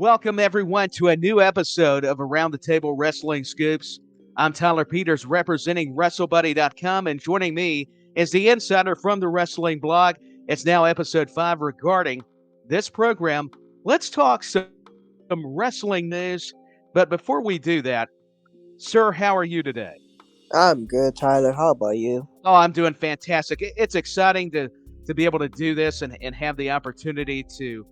Welcome, everyone, to a new episode of Around the Table Wrestling Scoops. I'm Tyler Peters, representing WrestleBuddy.com, and joining me is the insider from the wrestling blog. It's now episode 5 regarding this program. Let's talk some wrestling news. But before we do that, sir, how are you today? I'm good, Tyler. How about you? Oh, I'm doing fantastic. It's exciting to be able to do this and have the opportunity to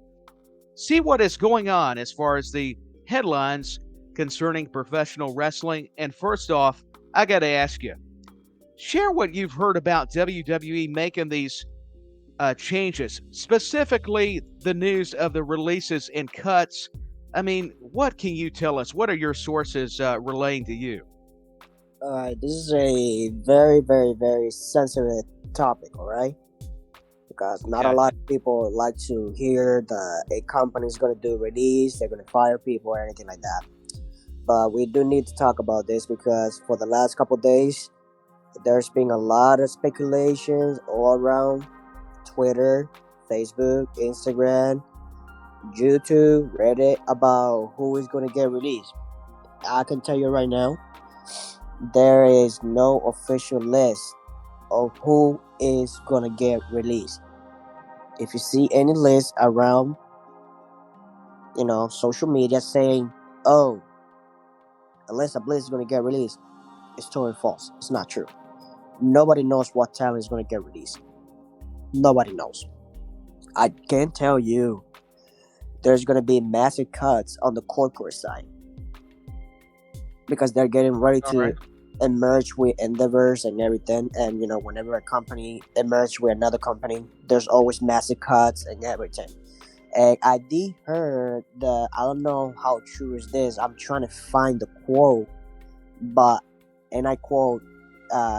see what is going on as far as the headlines concerning professional wrestling. And first off, I got to ask you, share what you've heard about WWE making these changes, specifically the news of the releases and cuts. I mean, what can you tell us? What are your sources relaying to you? Alright, this is a very, very, very sensitive topic, alright? Because not a Okay. lot of people like to hear that a company is going to do a release, they're going to fire people or anything like that. But we do need to talk about this because for the last couple days, there's been a lot of speculations all around Twitter, Facebook, Instagram, YouTube, Reddit about who is going to get released. I can tell you right now, there is no official list of who is gonna get released. If you see any list around, social media saying, "Oh, Alexa Bliss is gonna get released," it's totally false. It's not true. Nobody knows what talent is gonna get released. Nobody knows. I can tell you, there's gonna be massive cuts on the corporate side because they're getting ready All to right. merge with endeavors and everything. And whenever a company merges with another company, there's always massive cuts and everything. And I did heard that, I don't know how true is this, I'm trying to find the quote, but, and I quote,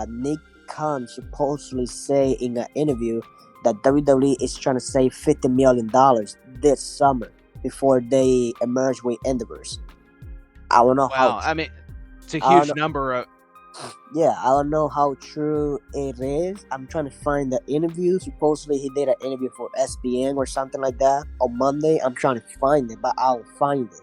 Nick Khan supposedly say in an interview that WWE is trying to save $50 million this summer before they emerge with endeavors. I don't know how Wow. I mean, it's a I don't huge know. number. Yeah, I don't know how true it is. I'm trying to find the interview. Supposedly, he did an interview for SBN or something like that on Monday. I'm trying to find it, but I'll find it.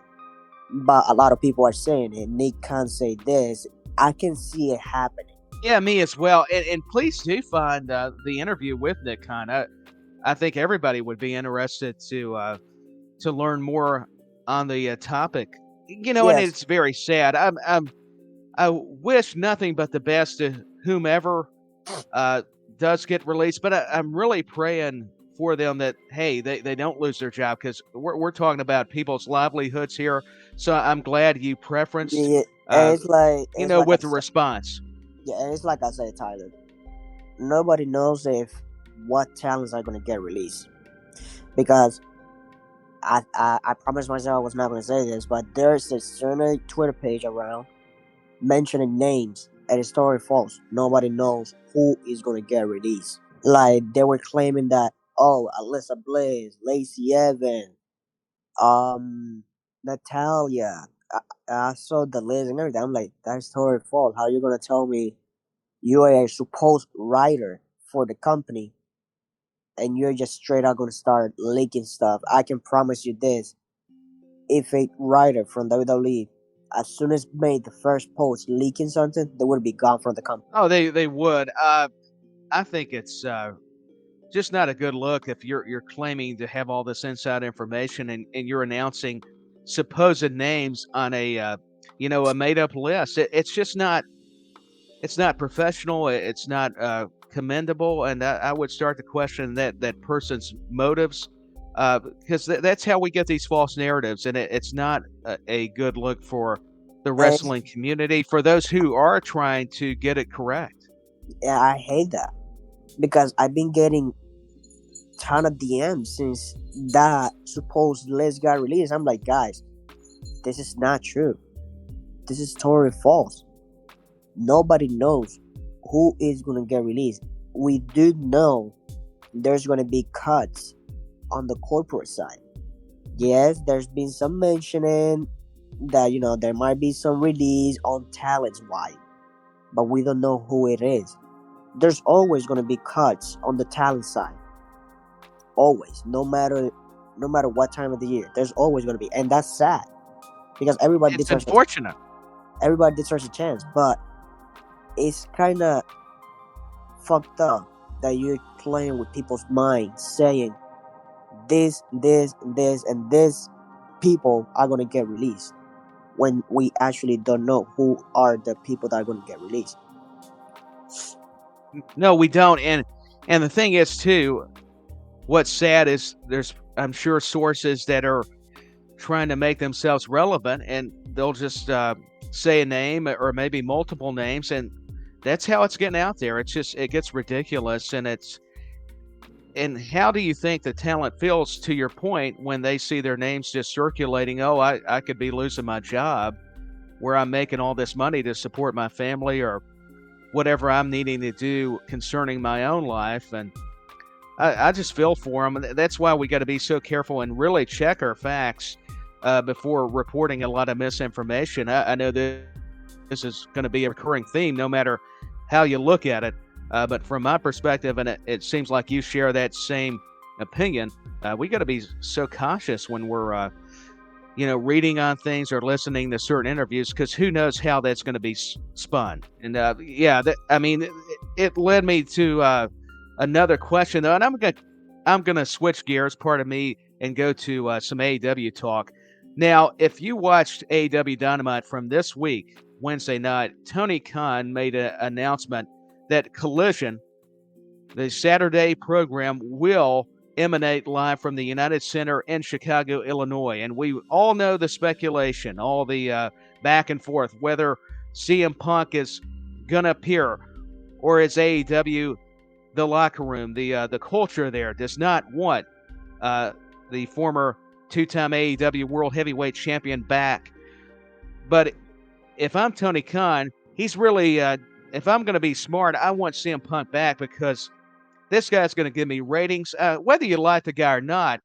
But a lot of people are saying it. Nick can't say this. I can see it happening. Yeah, me as well. And please do find the interview with Nick Khan. I think everybody would be interested to learn more on the topic. And Yes, it's very sad. I wish nothing but the best to whomever does get released, but I'm really praying for them that they don't lose their job, because we're talking about people's livelihoods here. So I'm glad you preferenced yeah, and it's like I with the said, response. yeah, and it's like I said, Tyler. Nobody knows if what talents are gonna get released because I promised myself I was not gonna say this, but there's a certain Twitter page around mentioning names, and it's totally false. Nobody knows who is gonna get released. Like they were claiming that, oh, Alyssa Bliss, Lacey Evans, Natalia. I saw the list and everything. I'm like, that's totally false. How are you gonna tell me you are a supposed writer for the company and you're just straight out gonna start leaking stuff? I can promise you this: if a writer from WWE, as soon as made the first post leaking something, they would be gone from the company. Oh, they would. I think it's just not a good look if you're claiming to have all this inside information, and you're announcing supposed names on a made up list. It's just not. It's not professional. It's not commendable, and I would start to question that person's motives, because that's how we get these false narratives, and it's not a good look for the And wrestling community, for those who are trying to get it correct. yeah, I hate that because I've been getting ton of DMs since that supposed list got released. I'm like, guys, this is not true. This is totally false. Nobody knows who is gonna get released. We do know there's gonna be cuts on the corporate side. Yes, there's been some mentioning that there might be some release on talents wide, but we don't know who it is. There's always gonna be cuts on the talent side. Always, no matter what time of the year. There's always going to be, and that's sad because It's unfortunate. everybody deserves a chance. But it's kind of fucked up that you're playing with people's minds, saying this, and this people are going to get released when we actually don't know who are the people that are going to get released. No, we don't. And the thing is too, what's sad is there's, I'm sure, sources that are trying to make themselves relevant, and they'll just say a name or maybe multiple names, and that's how it's getting out there. It's just, it gets ridiculous, and how do you think the talent feels, to your point, when they see their names just circulating? Oh, I could be losing my job where I'm making all this money to support my family or whatever I'm needing to do concerning my own life. And I just feel for them. And that's why we got to be so careful and really check our facts before reporting a lot of misinformation. I know that this is going to be a recurring theme no matter how you look at it. But from my perspective, and it seems like you share that same opinion, we got to be so cautious when we're, reading on things or listening to certain interviews, because who knows how that's going to be spun. And it led me to another question, though, and I'm gonna switch gears, pardon me, and go to some AEW talk. Now, if you watched AEW Dynamite from this week, Wednesday night, Tony Khan made an announcement that Collision, the Saturday program, will emanate live from the United Center in Chicago, Illinois. And we all know the speculation, all the back and forth, whether CM Punk is going to appear or is AEW, the locker room, the culture there does not want the former two-time AEW World Heavyweight Champion back. But if I'm Tony Khan, he's really... if I'm going to be smart, I want CM Punk back because this guy's going to give me ratings. Whether you like the guy or not,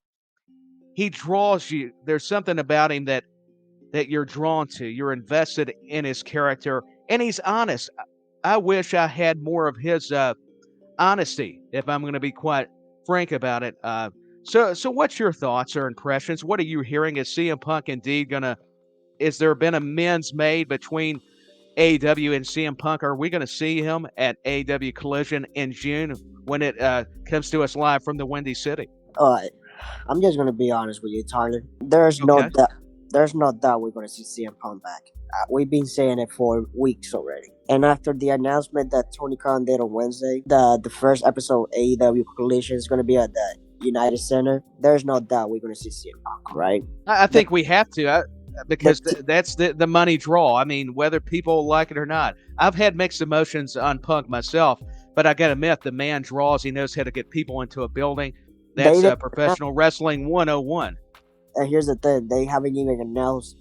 he draws you. There's something about him that you're drawn to. You're invested in his character, and he's honest. I wish I had more of his honesty, if I'm going to be quite frank about it. So what's your thoughts or impressions? What are you hearing? Is CM Punk indeed going to... Is there been amends made between AEW and CM Punk? Are we going to see him at AEW Collision in June when it comes to us live from the Windy City? I'm just going to be honest with you, Tyler. There's no doubt we're going to see CM Punk back. We've been saying it for weeks already. And after the announcement that Tony Khan did on Wednesday, the first episode of AEW Collision is going to be at the United Center, there's no doubt we're going to see CM Punk, right? I think we have to. Because that's the money draw. I mean, whether people like it or not. I've had mixed emotions on Punk myself, but I got to admit, the man draws. He knows how to get people into a building. That's professional wrestling 101. And here's the thing. They haven't even announced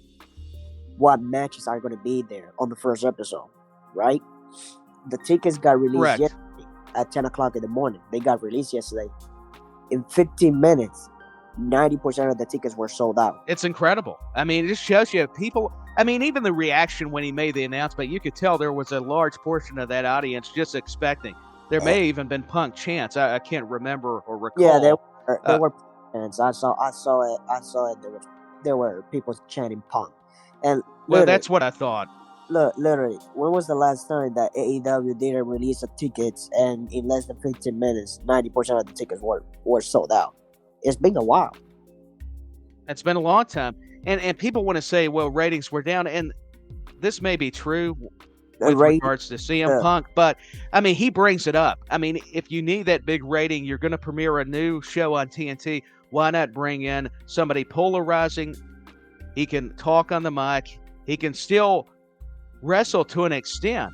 what matches are going to be there on the first episode, right? The tickets got released yesterday at 10 o'clock in the morning. They got released yesterday. In 15 minutes, 90% of the tickets were sold out. It's incredible. I mean, it just shows you people. I mean, even the reaction when he made the announcement, you could tell there was a large portion of that audience just expecting. There may have even been Punk chants. I can't remember or recall. Yeah, there were chants. I saw it. There were people chanting Punk. And well, that's what I thought. Look, literally, when was the last time that AEW didn't release the tickets and in less than 15 minutes, 90% of the tickets were sold out? It's been a while. It's been a long time. And people want to say, well, ratings were down. And this may be true with regards to CM Punk. But, I mean, he brings it up. I mean, if you need that big rating, you're going to premiere a new show on TNT. Why not bring in somebody polarizing? He can talk on the mic. He can still wrestle to an extent.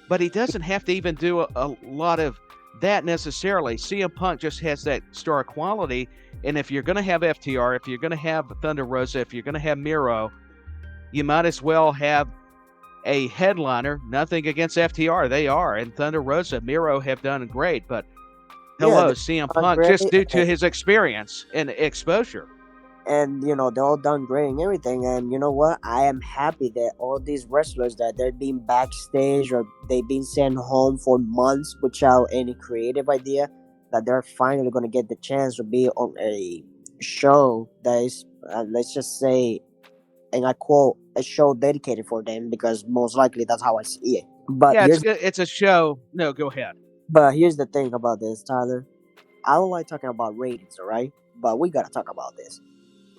But he doesn't have to even do a lot of that necessarily. CM Punk just has that star quality. And if you're going to have FTR, if you're going to have Thunder Rosa, if you're going to have Miro, you might as well have a headliner. Nothing against FTR. They are. And Thunder Rosa, Miro have done great. But CM Punk, just due to his experience and exposure. And, they're all done great and everything. And you know what? I am happy that all these wrestlers that they're being backstage or they've been sent home for months without any creative idea, that they're finally going to get the chance to be on a show that is, let's just say, and I quote, a show dedicated for them, because most likely that's how I see it. But Yeah, here's it's a show. No, go ahead. here's the thing about this, Tyler. I don't like talking about ratings, all right? But we gotta talk about this.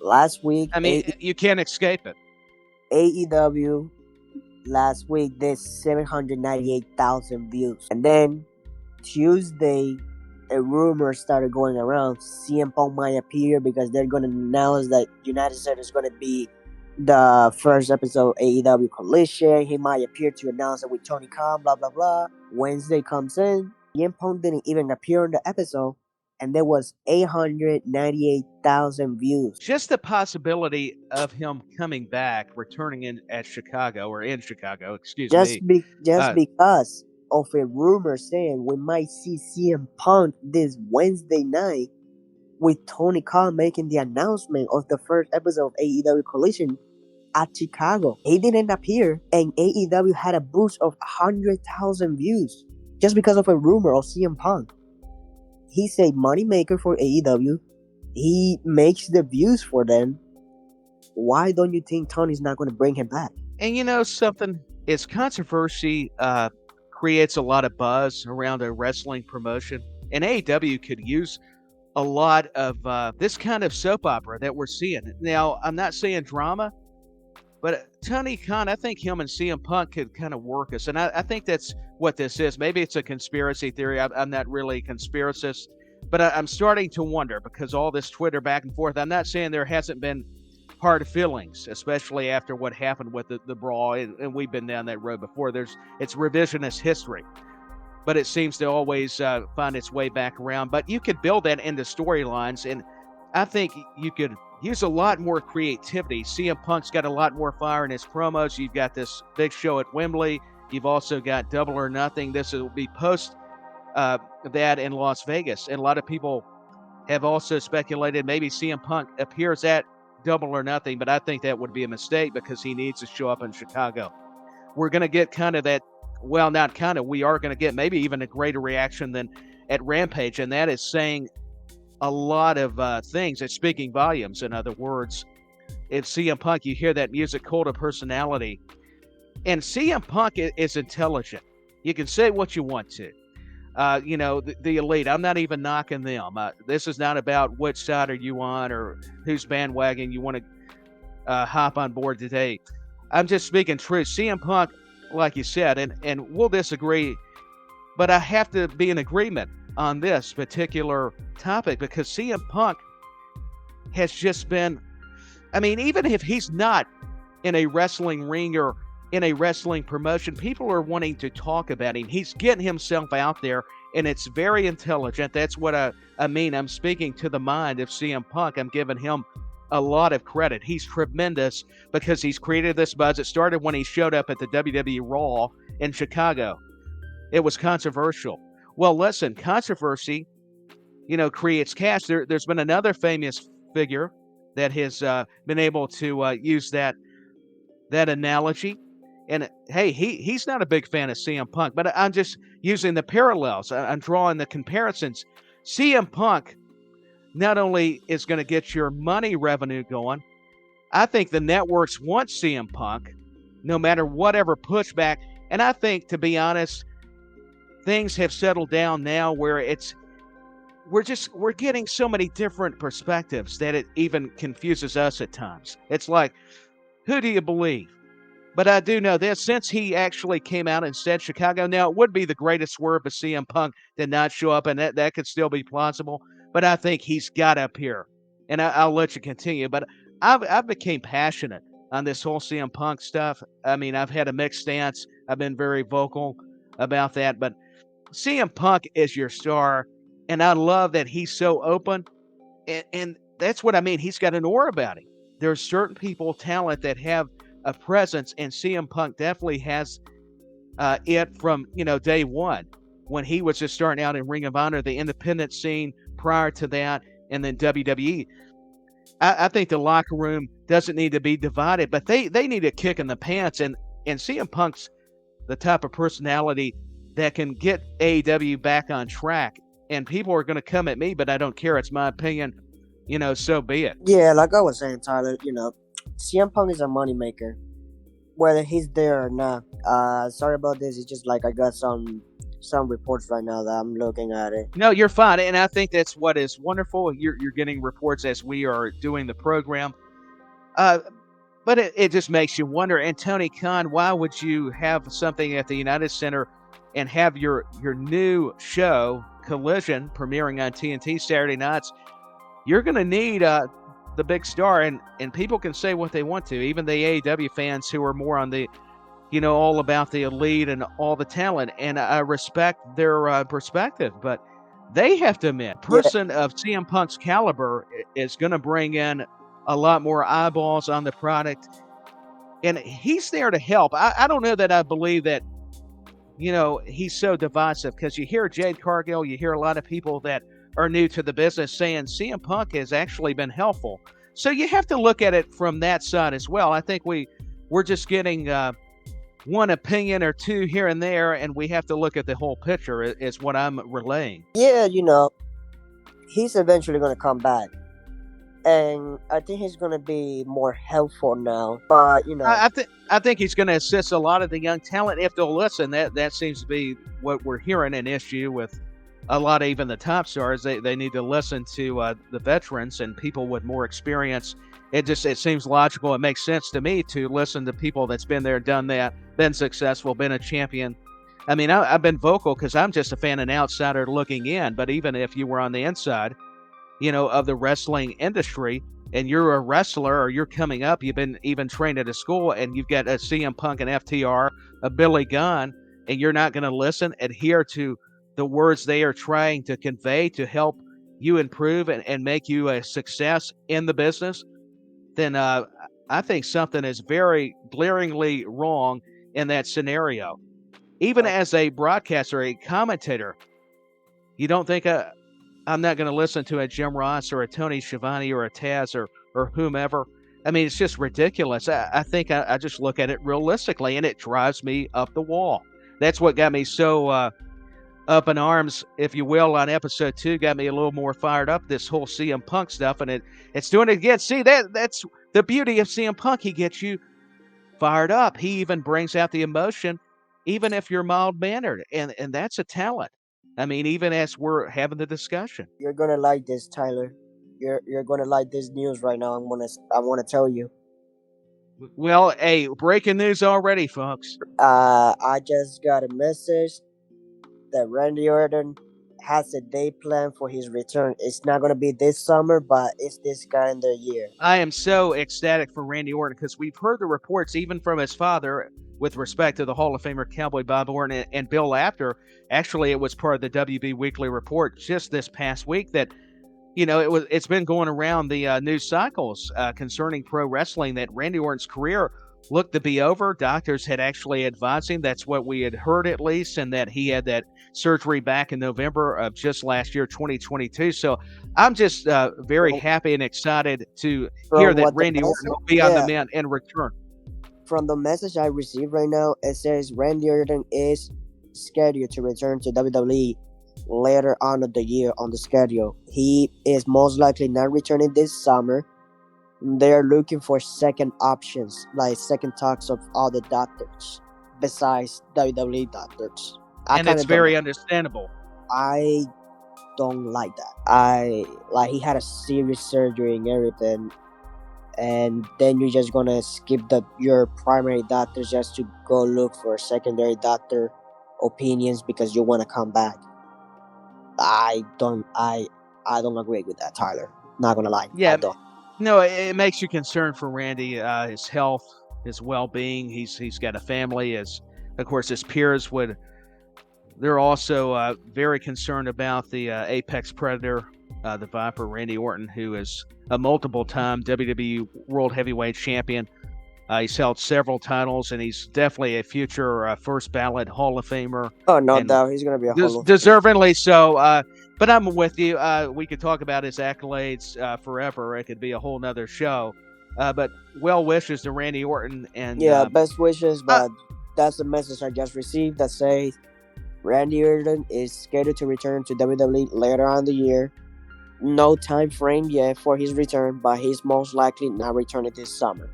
Last week, I mean, you can't escape it. AEW last week did 798,000 views, and then Tuesday, a rumor started going around CM Punk might appear because they're gonna announce that United States is gonna be the first episode of AEW Collision. He might appear to announce it with Tony Khan, blah blah blah. Wednesday comes in, CM Punk didn't even appear in the episode, and there was 898,000 views. Just the possibility of him coming back, returning in Chicago, excuse me. Just because of a rumor saying we might see CM Punk this Wednesday night, with Tony Khan making the announcement of the first episode of AEW Collision at Chicago. He didn't appear, and AEW had a boost of 100,000 views just because of a rumor of CM Punk. He's a moneymaker for AEW. He makes the views for them. Why don't you think Tony's not going to bring him back? And you know something? It's controversy creates a lot of buzz around a wrestling promotion, and AEW could use a lot of this kind of soap opera that we're seeing. Now, I'm not saying drama, but Tony Khan, I think him and CM Punk could kind of work us. And I think that's what this is. Maybe it's a conspiracy theory. I'm not really a conspiracist, but I'm starting to wonder, because all this Twitter back and forth, I'm not saying there hasn't been hard feelings, especially after what happened with the brawl. And we've been down that road before. It's revisionist history. But it seems to always find its way back around. But you could build that into storylines, and I think you could use a lot more creativity. CM Punk's got a lot more fire in his promos. You've got this big show at Wembley. You've also got Double or Nothing. This will be post that in Las Vegas. And a lot of people have also speculated maybe CM Punk appears at Double or Nothing, but I think that would be a mistake because he needs to show up in Chicago. We're going to get kind of that. Well, not kind of. We are going to get maybe even a greater reaction than at Rampage, and that is saying a lot of things. It's speaking volumes. In other words, if CM Punk, you hear that music cult of personality, and CM Punk is intelligent. You can say what you want to. The elite. I'm not even knocking them. This is not about which side are you on or whose bandwagon you want to hop on board today. I'm just speaking truth. CM Punk, like you said, and we'll disagree, but I have to be in agreement on this particular topic because CM Punk has just been, I mean, even if he's not in a wrestling ring or in a wrestling promotion, people are wanting to talk about him. He's getting himself out there, and it's very intelligent. That's what I mean. I'm speaking to the mind of CM Punk. I'm giving him a lot of credit. He's tremendous because he's created this buzz. It started when he showed up at the WWE Raw in Chicago. It was controversial. Well, listen, controversy, creates cash. There's been another famous figure that has been able to use that analogy. And hey, he's not a big fan of CM Punk, but I'm just using the parallels. I'm drawing the comparisons. CM Punk not only is going to get your money revenue going, I think the networks want CM Punk, no matter whatever pushback. And I think, to be honest, things have settled down now where we're getting so many different perspectives that it even confuses us at times. It's like, who do you believe? But I do know this, since he actually came out and said Chicago, now it would be the greatest swerve of CM Punk to not show up, and that could still be plausible. But I think he's got up here, and I'll let you continue. But I've became passionate on this whole CM Punk stuff. I mean, I've had a mixed stance. I've been very vocal about that. But CM Punk is your star, and I love that he's so open. And that's what I mean. He's got an aura about him. There's certain people, talent, that have a presence, and CM Punk definitely has it from day one when he was just starting out in Ring of Honor, the independent scene prior to that, and then WWE. I think the locker room doesn't need to be divided, but they need a kick in the pants, and CM Punk's the type of personality that can get AEW back on track. And people are going to come at me, but I don't care. It's my opinion. so be it. Yeah, like I was saying, Tyler, CM Punk is a moneymaker, whether he's there or not. Sorry about this. It's just like I got some reports right now that I'm looking at it. No, you're fine, and I think that's what is wonderful. You're getting reports as we are doing the program. But it just makes you wonder. And Tony Khan, why would you have something at the United Center and have your new show, Collision, premiering on TNT Saturday nights? You're going to need the big star, and people can say what they want to, even the AEW fans who are more on the, all about the elite and all the talent. And I respect their perspective, but they have to admit, a person of CM Punk's caliber is going to bring in a lot more eyeballs on the product, and he's there to help. I don't know that I believe that, he's so divisive, because you hear Jade Cargill, you hear a lot of people that are new to the business saying CM Punk has actually been helpful. So you have to look at it from that side as well. I think we're just getting one opinion or two here and there, and we have to look at the whole picture, is what I'm relaying. Yeah, he's eventually going to come back. And I think he's going to be more helpful now. But, I think he's going to assist a lot of the young talent if they'll listen. That seems to be what we're hearing, an issue with a lot of even the top stars. They need to listen to the veterans and people with more experience. It seems logical. It makes sense to me to listen to people that's been there, done that, been successful, been a champion. I mean, I've been vocal because I'm just a fan, an outsider looking in. But even if you were on the inside, of the wrestling industry, and you're a wrestler or you're coming up, you've been even trained at a school, and you've got a CM Punk, an FTR, a Billy Gunn, and you're not going to listen, adhere to the words they are trying to convey to help you improve and make you a success in the business, then I think something is very glaringly wrong in that scenario. Even as a broadcaster, a commentator, you don't think I'm not going to listen to a Jim Ross or a Tony Schiavone or a Taz or whomever. I mean, it's just ridiculous. I think I just look at it realistically, and it drives me up the wall. That's what got me so up in arms, if you will, on episode 2. Got me a little more fired up, this whole CM Punk stuff, and it's doing it again. See, that's the beauty of CM Punk. He gets you fired up. He even brings out the emotion, even if you're mild-mannered, and that's a talent. I mean, even as we're having the discussion. You're gonna like this, Tyler. You're gonna like this news right now. I want to tell you. Well, hey, breaking news already, folks. I just got a message that Randy Orton has a day plan for his return. It's not gonna be this summer, but it's this calendar year. I am so ecstatic for Randy Orton, because we've heard the reports, even from his father, with respect to the Hall of Famer Cowboy Bob Orton and Bill Apter. Actually, it was part of the WB Weekly Report just this past week that, it's been going around the news cycles concerning pro wrestling that Randy Orton's career looked to be over. Doctors had actually advised him. That's what we had heard, at least, and that he had that surgery back in November of just last year, 2022. So I'm just very happy and excited to hear that Randy Orton will be on the mend and return. From the message I received right now, it says Randy Orton is scheduled to return to WWE later on in the year on the schedule. He is most likely not returning this summer. They're looking for second options, like second talks of other doctors besides WWE doctors. And it's very understandable. I don't like that. He had a serious surgery and everything, and then you're just gonna skip your primary doctors just to go look for secondary doctor opinions because you want to come back. I don't agree with that, Tyler. Not gonna lie. Yeah, I don't. No, it makes you concerned for Randy, his health, his well-being. He's got a family. As of course, his peers would. They're also very concerned about the apex predator, the Viper, Randy Orton, who is a multiple-time WWE World Heavyweight Champion. He's held several titles, and he's definitely a future first ballot Hall of Famer. Oh, no doubt. He's going to be a Hall of Famer. Deservingly so. But I'm with you. We could talk about his accolades forever. It could be a whole nother show. But well wishes to Randy Orton. And best wishes. But that's the message I just received that says Randy Orton is scheduled to return to WWE later on in the year. No time frame yet for his return, but he's most likely not returning this summer.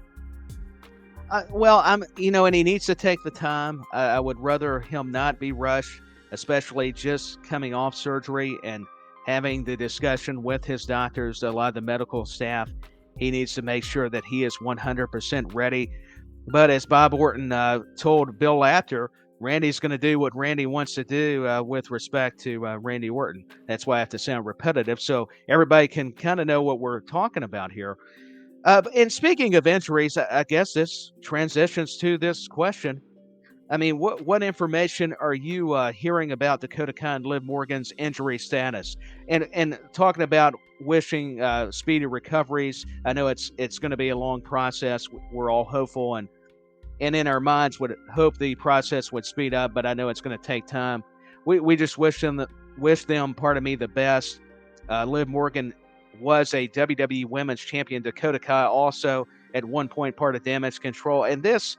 Well, and he needs to take the time. I would rather him not be rushed, especially just coming off surgery and having the discussion with his doctors, a lot of the medical staff. He needs to make sure that he is 100% ready. But as Bob Orton told Bill Apter, Randy's going to do what Randy wants to do with respect to Randy Orton. That's why I have to sound repetitive so everybody can kind of know what we're talking about here. And speaking of injuries, I guess this transitions to this question. I mean, what information are you hearing about Dakota Kai and Liv Morgan's injury status? And talking about wishing speedy recoveries. I know it's going to be a long process. We're all hopeful and in our minds would hope the process would speed up, but I know it's going to take time. We just wish them, pardon me, the best. Liv Morgan was a WWE Women's Champion. Dakota Kai also at one point part of Damage Control, and this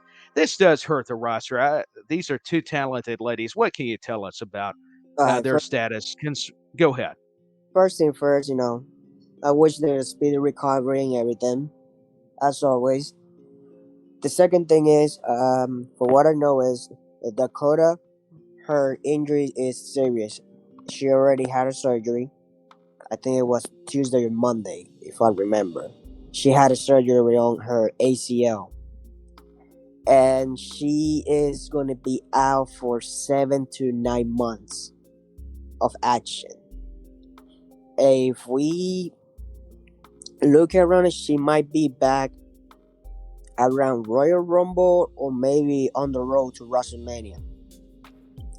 does hurt the roster. These are two talented ladies. What can you tell us about their First, status? Go ahead. first thing first, I wish there is speedy recovery and everything, as always. The second thing is, for what I know is Dakota, her injury is serious. She already had a surgery. I think it was Tuesday or Monday, if I remember. She had a surgery on her ACL. And she is going to be out for 7 to 9 months of action. If we look around it, she might be back around Royal Rumble or maybe on the road to WrestleMania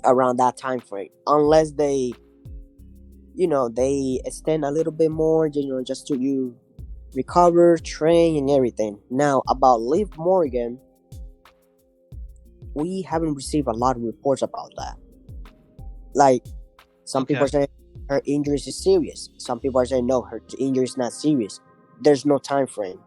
around that time frame, unless they extend a little bit more, just to you recover, train, and everything. Now about Liv Morgan, we haven't received a lot of reports about that. Like, some people are saying her injury is serious. Some people are saying no, her injury is not serious. There's no time frame.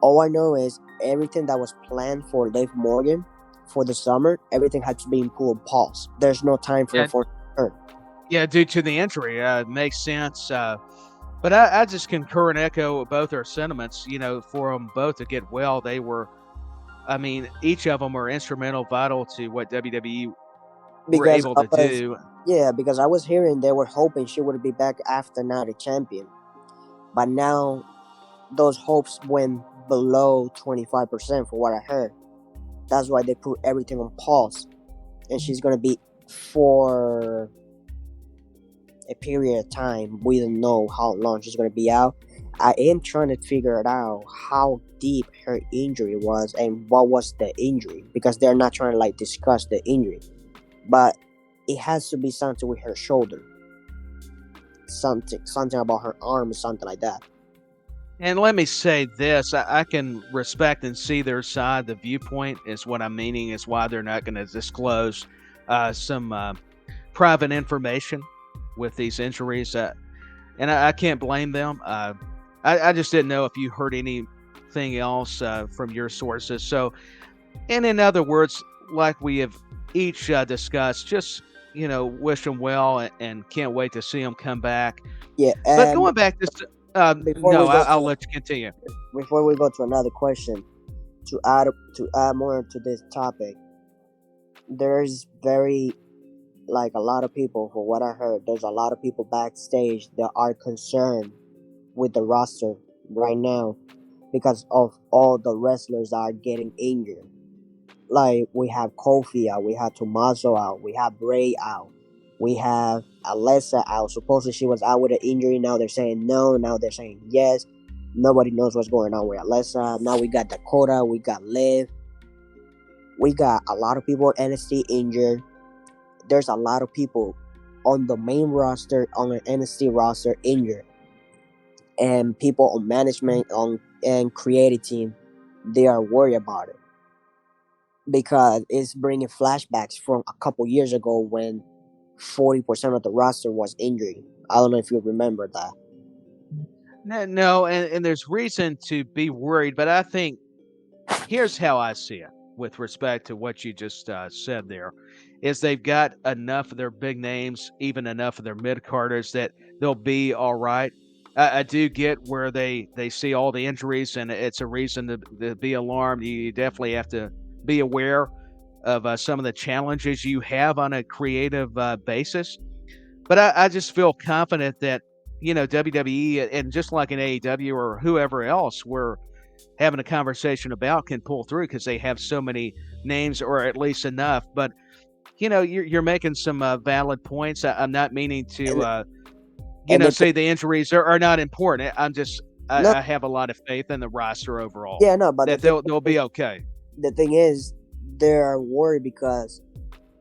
All I know is everything that was planned for Liv Morgan for the summer, everything had to be put on pause. There's no time frame for her. Yeah, due to the injury, makes sense. But I just concur and echo both our sentiments. For them both to get well, they were. I mean, each of them are instrumental, vital to what WWE were able to do. Yeah, because I was hearing they were hoping she would be back after Night of Champion, but now those hopes went below 25% for what I heard. That's why they put everything on pause, and she's gonna be for a period of time. We don't know how long she's gonna be out. I am trying to figure it out how deep her injury was and what was the injury, because they're not trying to discuss the injury, but it has to be something with her shoulder, something about her arm, something like that. And let me say this, I can respect and see their side. The viewpoint is what I'm meaning, is why they're not going to disclose some private information with these injuries. And I can't blame them. I just didn't know if you heard anything else from your sources. So, and in other words, like we have each discussed, just, wish them well and can't wait to see them come back. Yeah. But going back to... I'll let you continue. Before we go to another question, to add more to this topic, there's a lot of people, for what I heard, there's a lot of people backstage that are concerned with the roster right now because of all the wrestlers that are getting injured. Like, we have Kofi out, we have Tommaso out, we have Bray out, we have Alexa out. Supposedly she was out with an injury. Now they're saying no. Now they're saying yes. Nobody knows what's going on with Alexa. Now we got Dakota. We got Liv. We got a lot of people at NXT injured. There's a lot of people on the main roster, on the NXT roster, injured. And people on management and creative team, they are worried about it. Because it's bringing flashbacks from a couple years ago when 40% of the roster was injured. I don't know if you remember that. No, and there's reason to be worried, but I think here's how I see it with respect to what you just said there, is they've got enough of their big names, even enough of their mid-carders, that they'll be all right. I do get where they see all the injuries, and it's a reason to be alarmed. You definitely have to be aware of some of the challenges you have on a creative basis. But I just feel confident that WWE, and just like in AEW or whoever else we're having a conversation about, can pull through because they have so many names, or at least enough. But you're making some valid points. I'm not meaning to and and the say the injuries are not important. I'm just no, I have a lot of faith in the roster overall yeah, no, but that they'll be okay. the thing is, they're worried because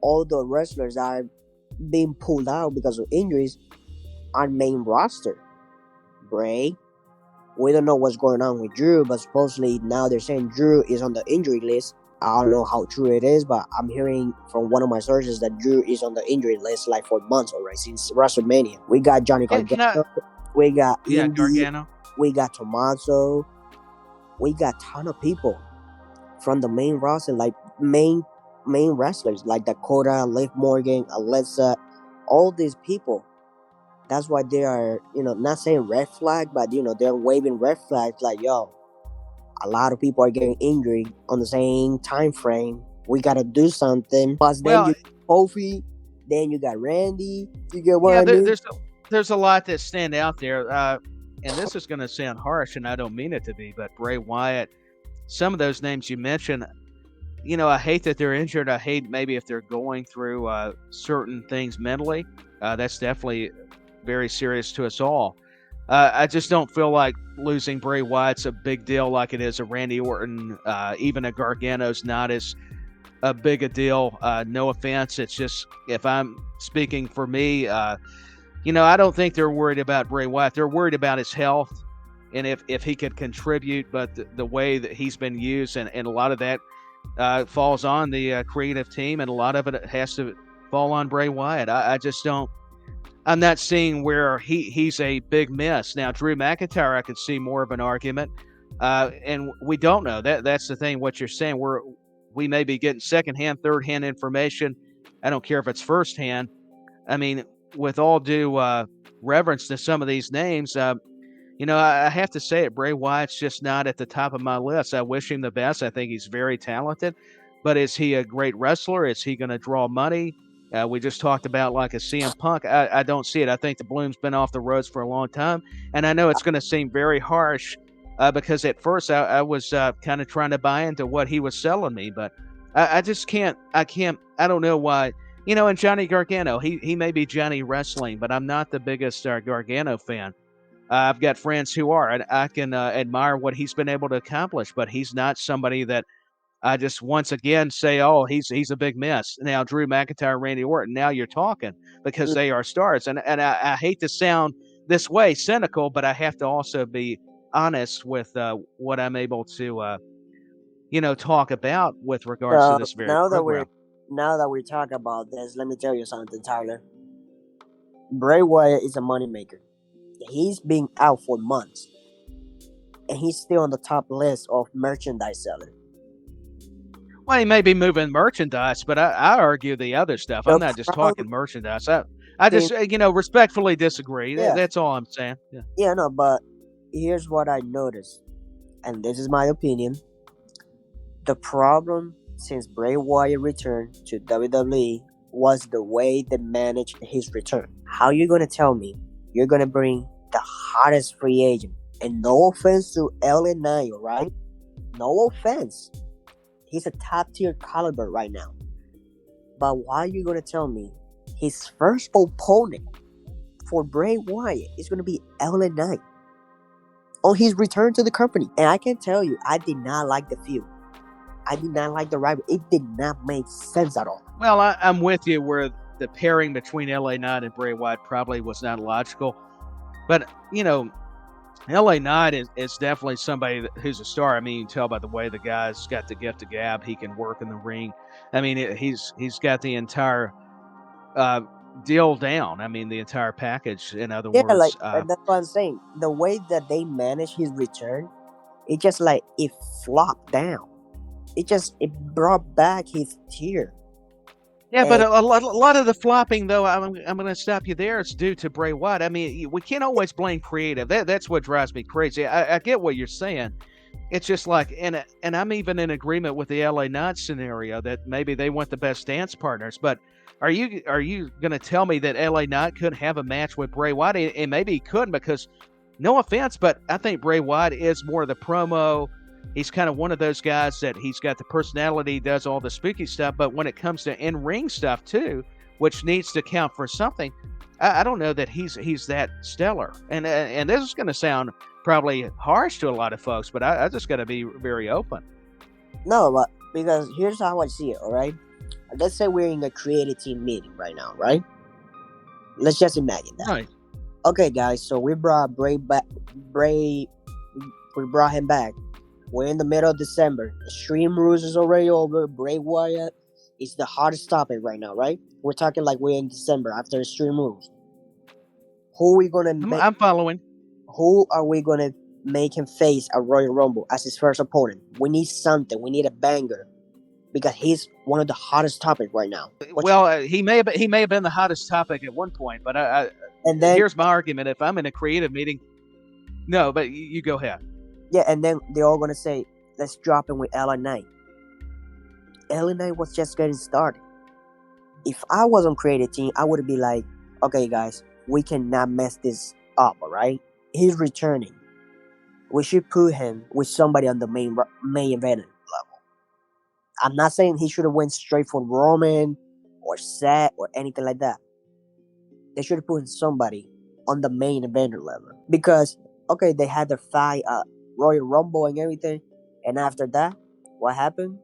all the wrestlers are being pulled out because of injuries on main roster. Bray, we don't know what's going on with Drew, but supposedly now they're saying Drew is on the injury list. I don't know how true it is, but I'm hearing from one of my sources that Drew is on the injury list like for months already since WrestleMania. We got Johnny Yeah, can I? Gargano, we got Yeah, Indy, Gargano. we got Tommaso, we got ton of people from the main roster, like main wrestlers like Dakota, Liv Morgan, Alexa, all these people. That's why they are, not saying red flag, but they're waving red flags like, yo, a lot of people are getting injured on the same time frame. We gotta do something. Plus, then Well, you Kofi, then you got Randy. You get what yeah, I mean? there's a lot that stand out there, and this is going to sound harsh, and I don't mean it to be, but Bray Wyatt, some of those names you mentioned, I hate that they're injured. I hate maybe if they're going through certain things mentally. That's definitely very serious to us all. I just don't feel like losing Bray Wyatt's a big deal like it is a Randy Orton. Even a Gargano's not as a big a deal. No offense. It's just, if I'm speaking for me, I don't think they're worried about Bray Wyatt. They're worried about his health and if he could contribute. But the way that he's been used, and a lot of that falls on the creative team, and a lot of it has to fall on Bray Wyatt. I just don't. I'm not seeing where he's a big miss. Now, Drew McIntyre, I could see more of an argument, and we don't know. That's the thing. What you're saying, we may be getting secondhand, third-hand information. I don't care if it's firsthand. I mean, with all due reverence to some of these names, I have to say it. Bray Wyatt's just not at the top of my list. I wish him the best. I think he's very talented, but is he a great wrestler? Is he going to draw money? We just talked about like a CM Punk. I don't see it. I think the bloom's been off the rose for a long time, and I know it's going to seem very harsh because at first I was kind of trying to buy into what he was selling me, but I just can't. I can't. I don't know why. And Johnny Gargano, he may be Johnny Wrestling, but I'm not the biggest Gargano fan. I've got friends who are, and I can admire what he's been able to accomplish, but he's not somebody that I just once again say, oh, he's a big mess. Now, Drew McIntyre, Randy Orton, now you're talking because they are stars. And I hate to sound this way, cynical, but I have to also be honest with what I'm able to, talk about with regards to So this very now that we're program. now that we talk about this, let me tell you something, Tyler. Bray Wyatt is a moneymaker. He's been out for months, and he's still on the top list of merchandise seller. Well, he may be moving merchandise, but I argue the other stuff. I'm The not just problem talking merchandise. I thing, just, respectfully disagree. yeah, That's all I'm saying. Yeah. yeah, no, but here's what I noticed, and this is my opinion. The problem since Bray Wyatt returned to WWE was the way they managed his return. How you gonna tell me you're gonna bring the hottest free agent? And no offense to LA Knight, right? No offense. He's a top tier caliber right now. But why are you gonna tell me his first opponent for Bray Wyatt is gonna be LA Knight on his return to the company? And I can tell you, I did not like the feud. I did not like the rival. It did not make sense at all. Well, I'm with you where the pairing between LA Knight and Bray Wyatt probably was not logical. But, LA Knight is definitely somebody who's a star. I mean, you can tell by the way the guy's got the gift of gab. He can work in the ring. I mean, he's got the entire deal down. I mean, the entire package, in other Yeah, like words. that's what I'm saying. The way that they managed his return, it just like it flopped down. It brought back his tier. Yeah, but And a lot of the flopping, though, I'm going to stop you there. It's due to Bray Wyatt. I mean, we can't always blame creative. That's what drives me crazy. I get what you're saying. It's just like, and I'm even in agreement with the LA Knight scenario that maybe they want the best dance partners. But are you going to tell me that LA Knight couldn't have a match with Bray Wyatt? And maybe he couldn't because, no offense, but I think Bray Wyatt is more of the promo. He's kind of one of those guys that he's got the personality, does all the spooky stuff, but when it comes to in-ring stuff too, which needs to count for something, I don't know that he's that stellar. And this is going to sound probably harsh to a lot of folks, but I just got to be very open. no, but because here's how I see it. All right, let's say we're in a creative team meeting right now, right? Let's just imagine that. Right. Okay, guys. So we brought Bray back. We brought him back. We're in the middle of December. Extreme Rules is already over. Bray Wyatt is the hottest topic right now, right? We're talking like we're in December after Extreme Rules. Who are we gonna make? I'm following. Who are we gonna make him face at Royal Rumble as his first opponent? We need something. We need a banger because he's one of the hottest topics right now. Well, he may have been the hottest topic at one point, but And then here's my argument: if I'm in a creative meeting, no, but you go ahead. yeah, and then they're all gonna say, "Let's drop him with LA Knight." LA Knight was just getting started. If I was on creative team, I would be like, "Okay, guys, we cannot mess this up. All right, he's returning. We should put him with somebody on the main event level." I'm not saying he should have went straight for Roman or Seth or anything like that. They should have put somebody on the main event level because okay, they had their fight at Royal Rumble and everything, and after that, what happened?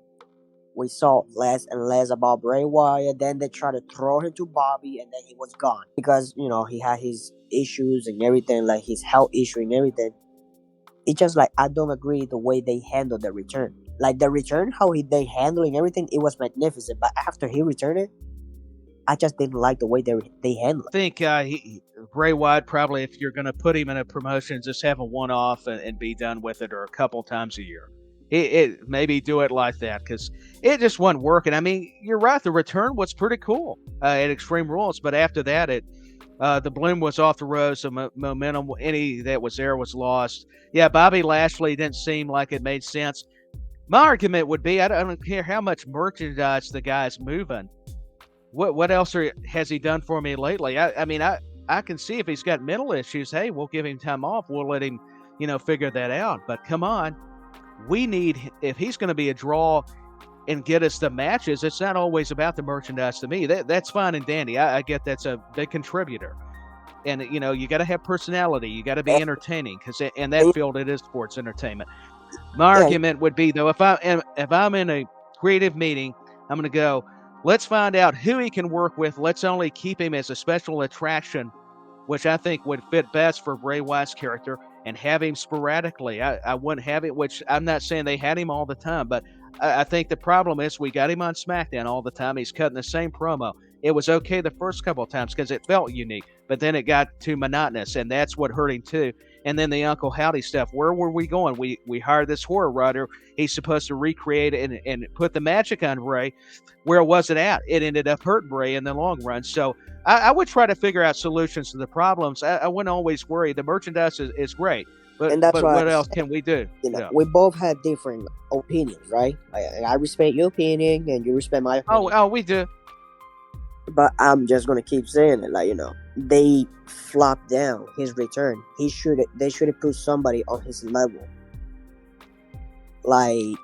We saw less and less about Bray Wyatt. Then they tried to throw him to Bobby, and then he was gone because he had his issues and everything, like his health issue and everything. It's just like I don't agree the way they handled the return. Like the return, how they handling everything, it was magnificent. But after he returned, I just didn't like the way they handled I think Bray Wyatt probably, if you're going to put him in a promotion, just have a one-off and be done with it, or a couple times a year. It maybe do it like that because it just wasn't working. I mean, you're right. The return was pretty cool at Extreme Rules, but after that, the bloom was off the rose. The momentum, any that was there, was lost. Yeah, Bobby Lashley didn't seem like it made sense. My argument would be, I don't care how much merchandise the guy's moving. What else has he done for me lately? I mean, I can see if he's got mental issues, hey, we'll give him time off. We'll let him, figure that out. But come on, we need, if he's going to be a draw and get us the matches, it's not always about the merchandise to me. That's fine and dandy. I get that's a big contributor. And, you got to have personality. You got to be entertaining because in that field, it is sports entertainment. My argument would be, though, if I'm in a creative meeting, I'm going to go, let's find out who he can work with. Let's only keep him as a special attraction, which I think would fit best for Bray Wyatt's character, and have him sporadically. I wouldn't have it, which I'm not saying they had him all the time, but I think the problem is we got him on SmackDown all the time. He's cutting the same promo. It was okay the first couple of times because it felt unique, but then it got too monotonous, and that's what hurt him too. And then the Uncle Howdy stuff. Where were we going? We hired this horror writer. He's supposed to recreate and put the magic on Bray. Where was it at? It ended up hurting Bray in the long run. So I would try to figure out solutions to the problems. I wouldn't always worry. The merchandise is great, but what else can we do? We both had different opinions, right? I respect your opinion, and you respect my opinion. Oh, we do. But I'm just gonna keep saying it, they flopped down his return. They should have put somebody on his level. It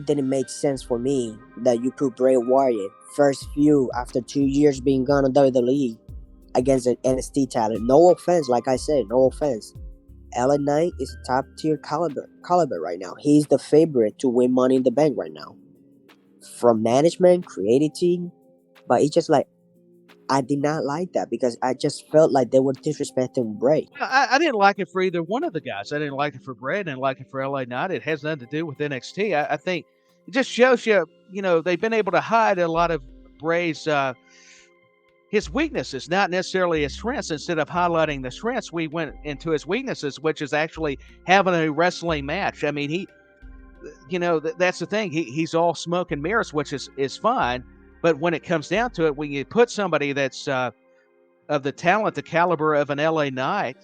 didn't make sense for me that you put Bray Wyatt first feud after 2 years being gone on WWE against an NXT talent. No offense, like I said, no offense. LA Knight is a top tier caliber right now. He's the favorite to win Money in the Bank right now. From management, creative team, but it's just like I did not like that because I just felt like they were disrespecting Bray. I didn't like it for either one of the guys. I didn't like it for Bray. I didn't like it for LA Knight. It has nothing to do with NXT. I think it just shows you, they've been able to hide a lot of Bray's his weaknesses, not necessarily his strengths. Instead of highlighting the strengths, we went into his weaknesses, which is actually having a wrestling match. I mean, that's the thing. He's all smoke and mirrors, which is fine. But when it comes down to it, when you put somebody that's of the talent, the caliber of an LA Knight,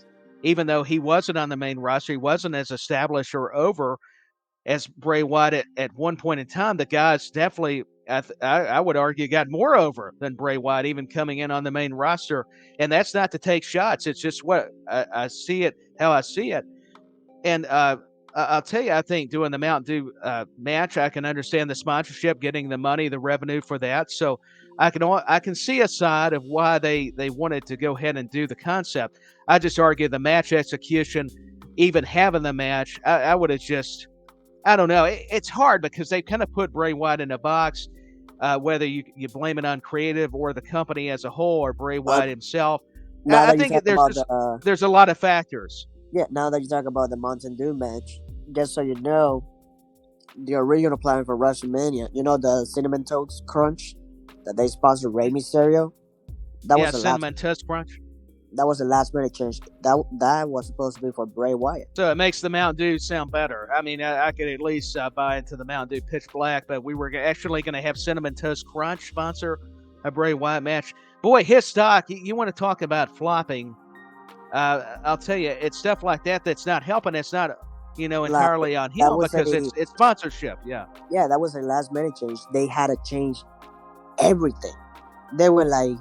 even though he wasn't on the main roster, he wasn't as established or over as Bray Wyatt at one point in time. The guy's definitely, I would argue, got more over than Bray Wyatt, even coming in on the main roster. And that's not to take shots. It's just what I see it, how I see it. And I'll tell you, I think doing the Mountain Dew match, I can understand the sponsorship, getting the money, the revenue for that. So I can see a side of why they wanted to go ahead and do the concept. I just argue the match execution, even having the match, I would have just, I don't know. It's hard because they kind of put Bray Wyatt in a box, whether you blame it on creative or the company as a whole or Bray Wyatt himself. I think there's a lot of factors. Yeah, now that you talk about the Mountain Dew match, just so you know, the original plan for WrestleMania, the Cinnamon Toast Crunch that they sponsored Rey Mysterio? Cinnamon Toast Crunch. That was the last minute change. That was supposed to be for Bray Wyatt. So it makes the Mountain Dew sound better. I mean, I could at least buy into the Mountain Dew Pitch Black, but we were actually going to have Cinnamon Toast Crunch sponsor a Bray Wyatt match. Boy, his stock, you want to talk about flopping. I'll tell you, it's stuff like that that's not helping. It's not, entirely on him because it's sponsorship. Yeah. Yeah, that was a last minute change. They had to change everything. They were like,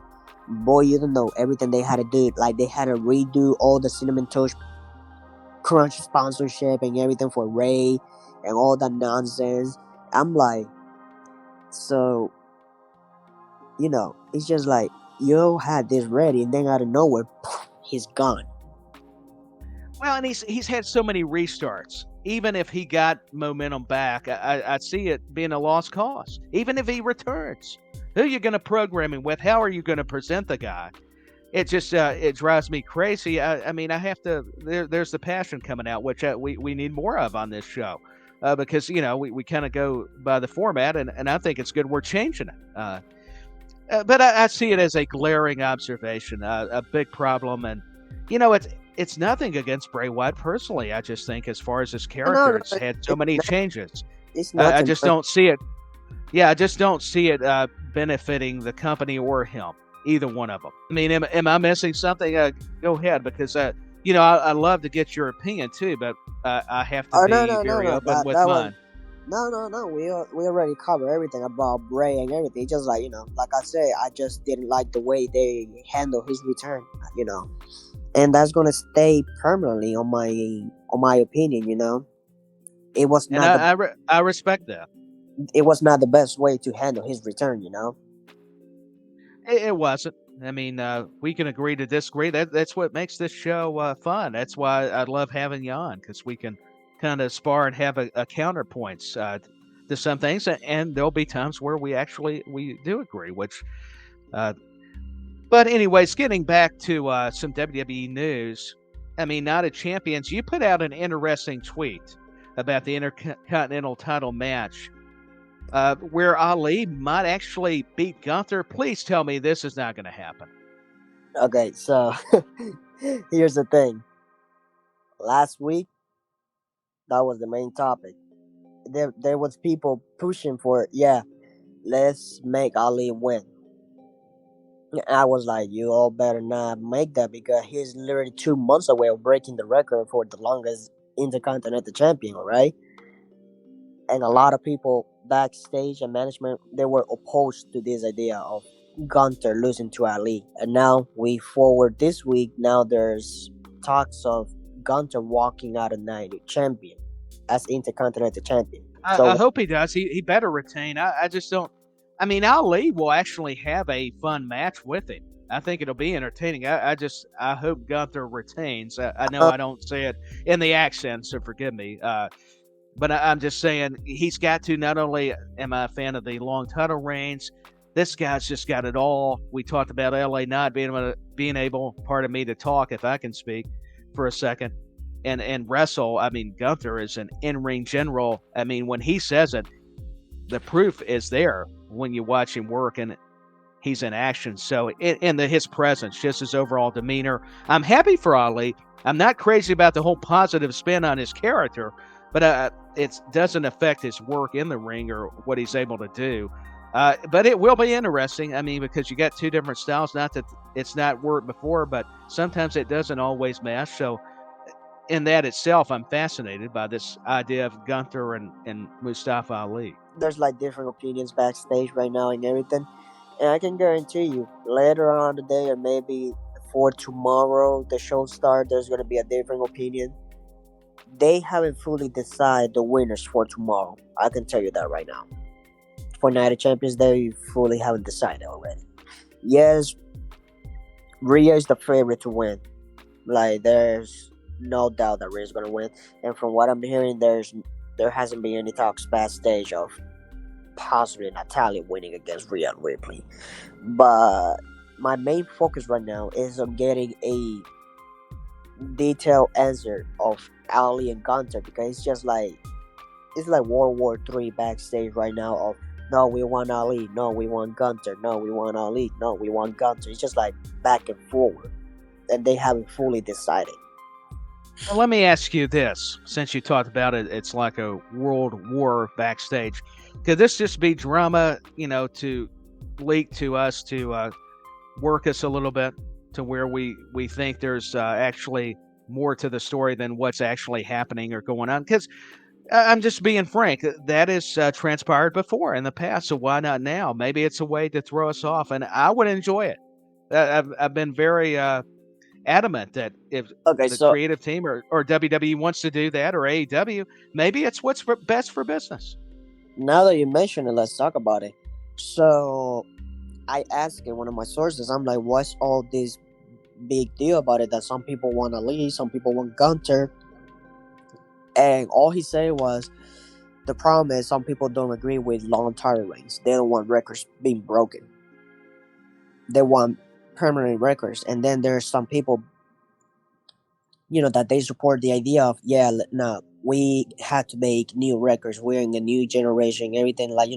boy, you don't know everything they had to do. Like, they had to redo all the Cinnamon Toast Crunch sponsorship and everything for Ray and all that nonsense. I'm like, so, it's just like, you had this ready and then out of nowhere, he's gone. Well, and he's had so many restarts. Even if he got momentum back, I see it being a lost cause. Even if he returns, who are you going to program him with? How are you going to present the guy? It just it drives me crazy. I mean, I have to. There's the passion coming out, which we need more of on this show, because we kind of go by the format, and I think it's good we're changing it. But I see it as a glaring observation, a big problem, and it's nothing against Bray Wyatt personally. I just think as far as his character, it's had so many changes. I just don't see it. Yeah, I just don't see it benefiting the company or him, either one of them. I mean, am I missing something? Go ahead, because I love to get your opinion too, but I have to be very open with mine. No. We already covered everything about Bray and everything. Just like like I said, I just didn't like the way they handled his return. And that's gonna stay permanently on my opinion. It was not. I respect that. It was not the best way to handle his return. It wasn't. I mean, we can agree to disagree. That's what makes this show fun. That's why I love having you on, because we can kind of spar and have a counterpoints to some things, and there'll be times where we do agree. Which, but anyways, getting back to some WWE news. I mean, Night of Champions, you put out an interesting tweet about the Intercontinental title match, where Ali might actually beat Gunther. Please tell me this is not going to happen. Okay, so here's the thing. Last week, that was the main topic. There was people pushing for it. Yeah, let's make Ali win. I was like, you all better not make that, because he's literally 2 months away of breaking the record for the longest Intercontinental champion, right? And a lot of people backstage and management, they were opposed to this idea of Gunther losing to Ali. And now we forward this week, now there's talks of Gunther walking out of night champion as Intercontinental champion. I hope he does. He better retain. I just don't. I mean, Ali will actually have a fun match with him. I think it'll be entertaining. I hope Gunther retains. I know I don't say it in the accent, so forgive me. But I'm just saying he's got to. Not only am I a fan of the long title reigns, this guy's just got it all. We talked about LA not being able, pardon me, to talk, if I can speak for a second, and wrestle. I mean, Gunther is an in-ring general. I mean, when he says it, the proof is there when you watch him work and he's in action. So his presence, just his overall demeanor, I'm happy for Ali. I'm not crazy about the whole positive spin on his character, but it doesn't affect his work in the ring or what he's able to do. But it will be interesting. I mean, because you got two different styles. Not that it's not worked before, but sometimes it doesn't always mesh. So in that itself, I'm fascinated by this idea of Gunther and Mustafa Ali. There's like different opinions backstage right now and everything. And I can guarantee you, later on the day or maybe for tomorrow, the show start, there's gonna be a different opinion. They haven't fully decided the winners for tomorrow. I can tell you that right now. For Night of Champions, they fully haven't decided already. Yes, Rhea is the favorite to win. Like there's no doubt that Rhea's gonna win. And from what I'm hearing, there hasn't been any talks backstage of possibly Natalia winning against Rhea Ripley. But my main focus right now is on getting a detailed answer of Ali and Gunter, because it's like World War III backstage right now of no, we want Ali, no, we want Gunter, no, we want Ali, no, we want Gunter. It's just like back and forward, and they haven't fully decided. Well, let me ask you this: since you talked about it, it's like a world war backstage. Could this just be drama, to leak to us to work us a little bit to where we think there's actually more to the story than what's actually happening or going on? Because I'm just being frank. That has transpired before in the past, so why not now? Maybe it's a way to throw us off, and I would enjoy it. I've been very adamant that if Okay, the so creative team or WWE wants to do that, or AEW, maybe it's what's best for business. now that you mention it, let's talk about it. So I asked one of my sources, I'm like, what's all this big deal about it that some people want Ali, some people want Gunter? And all he said was, the problem is some people don't agree with long title reigns. They don't want records being broken. They want permanent records. And then there's some people, that they support the idea of, no, we have to make new records. We're in a new generation, everything. Like,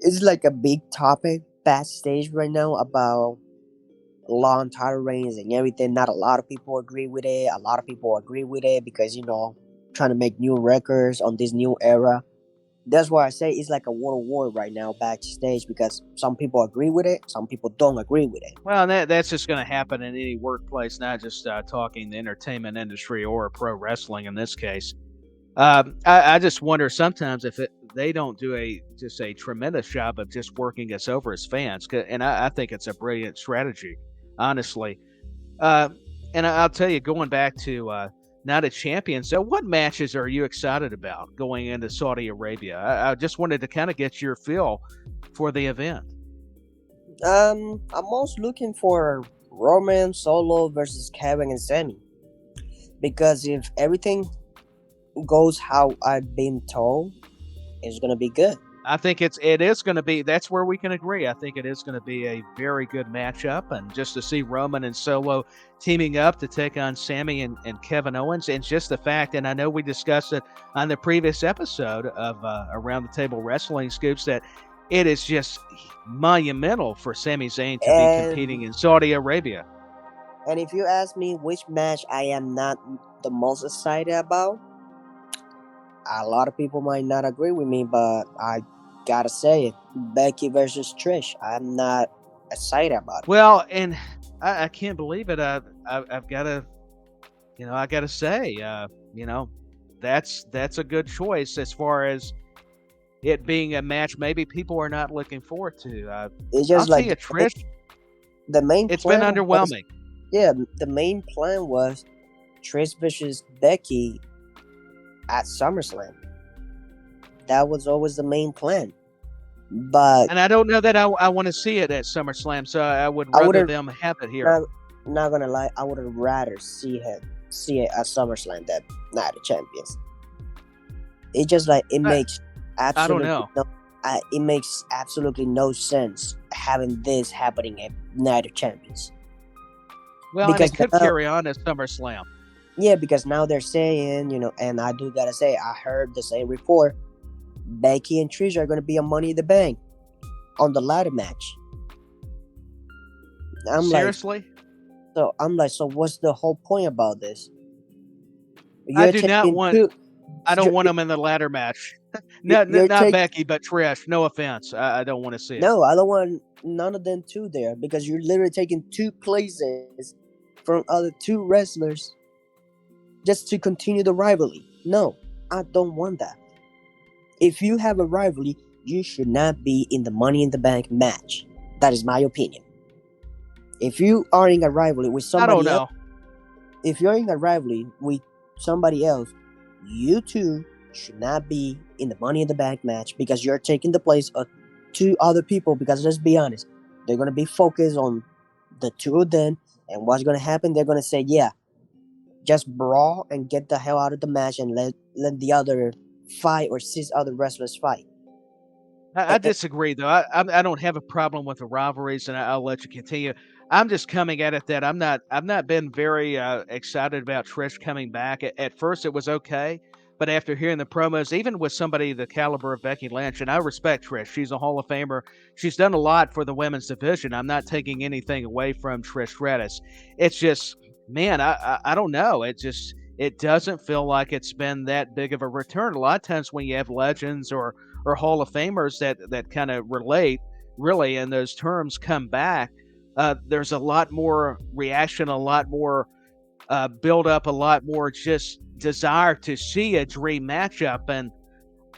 it's like a big topic backstage right now about long title reigns and everything. Not a lot of people agree with it. A lot of people agree with it because, trying to make new records on this new era. That's why I say it's like a world war right now backstage, because some people agree with it, some people don't agree with it. Well, that's just going to happen in any workplace, not just talking the entertainment industry or pro wrestling in this case. I just wonder sometimes if they don't do just a tremendous job of just working us over as fans, and I think it's a brilliant strategy, honestly. And I'll tell you, going back to Night of Champions, so what matches are you excited about going into Saudi Arabia? I just wanted to kind of get your feel for the event. I'm most looking for Roman Solo versus Kevin and Sammy, because if everything goes how I've been told, it's gonna be good. I think it is going to be. That's where we can agree. I think it is going to be a very good matchup, and just to see Roman and Solo teaming up to take on Sammy and Kevin Owens, and just the fact, and I know we discussed it on the previous episode of Around the Table Wrestling Scoops, that it is just monumental for Sami Zayn to be competing in Saudi Arabia. And if you ask me which match I am not the most excited about, a lot of people might not agree with me, but I gotta say it. Becky versus Trish. I'm not excited about it. Well, and I can't believe it. I've got to, I got to say, that's a good choice as far as it being a match maybe people are not looking forward to. It's just I'll like see a Trish. The main. It's been underwhelming. The main plan was Trish versus Becky at SummerSlam. That was always the main plan. But and I don't know that I want to see it at SummerSlam, so I would rather them have it here. Not gonna lie, I would have rather see it at SummerSlam than Night of Champions. It just like it makes absolutely I don't know. It makes absolutely no sense having this happening at Night of Champions. Well, because and it could carry on at SummerSlam. Yeah, because now they're saying, and I do gotta say, I heard the same report. Becky and Trish are gonna be a Money in the Bank on the ladder match. Seriously? So what's the whole point about this? I do not want. I don't You're, want them in the ladder match. you're Not taking Becky, but Trish. No offense. I don't want to see it. no. I don't want none of them two there because you're literally taking two places from other two wrestlers just to continue the rivalry. No, I don't want that. If you have a rivalry, you should not be in the Money in the Bank match. That is my opinion. If you are in a rivalry with I don't somebody else, know. if you're in a rivalry with somebody else, you two should not be in the Money in the Bank match because you're taking the place of two other people. Because let's be honest, they're gonna be focused on the two of them, and what's gonna happen? They're gonna say, "Yeah, just brawl and get the hell out of the match and let the other 5 or 6 other wrestlers fight." I disagree, though. I don't have a problem with the rivalries, and I'll let you continue. I'm just coming at it that I've not been very excited about Trish coming back. At first, it was okay, but after hearing the promos, even with somebody the caliber of Becky Lynch, and I respect Trish, she's a Hall of Famer. She's done a lot for the women's division. I'm not taking anything away from Trish Stratus. It's just, man, I don't know. It doesn't feel like it's been that big of a return. A lot of times when you have legends or Hall of Famers that kind of relate really in those terms come back, there's a lot more reaction, a lot more build up, a lot more just desire to see a dream matchup. And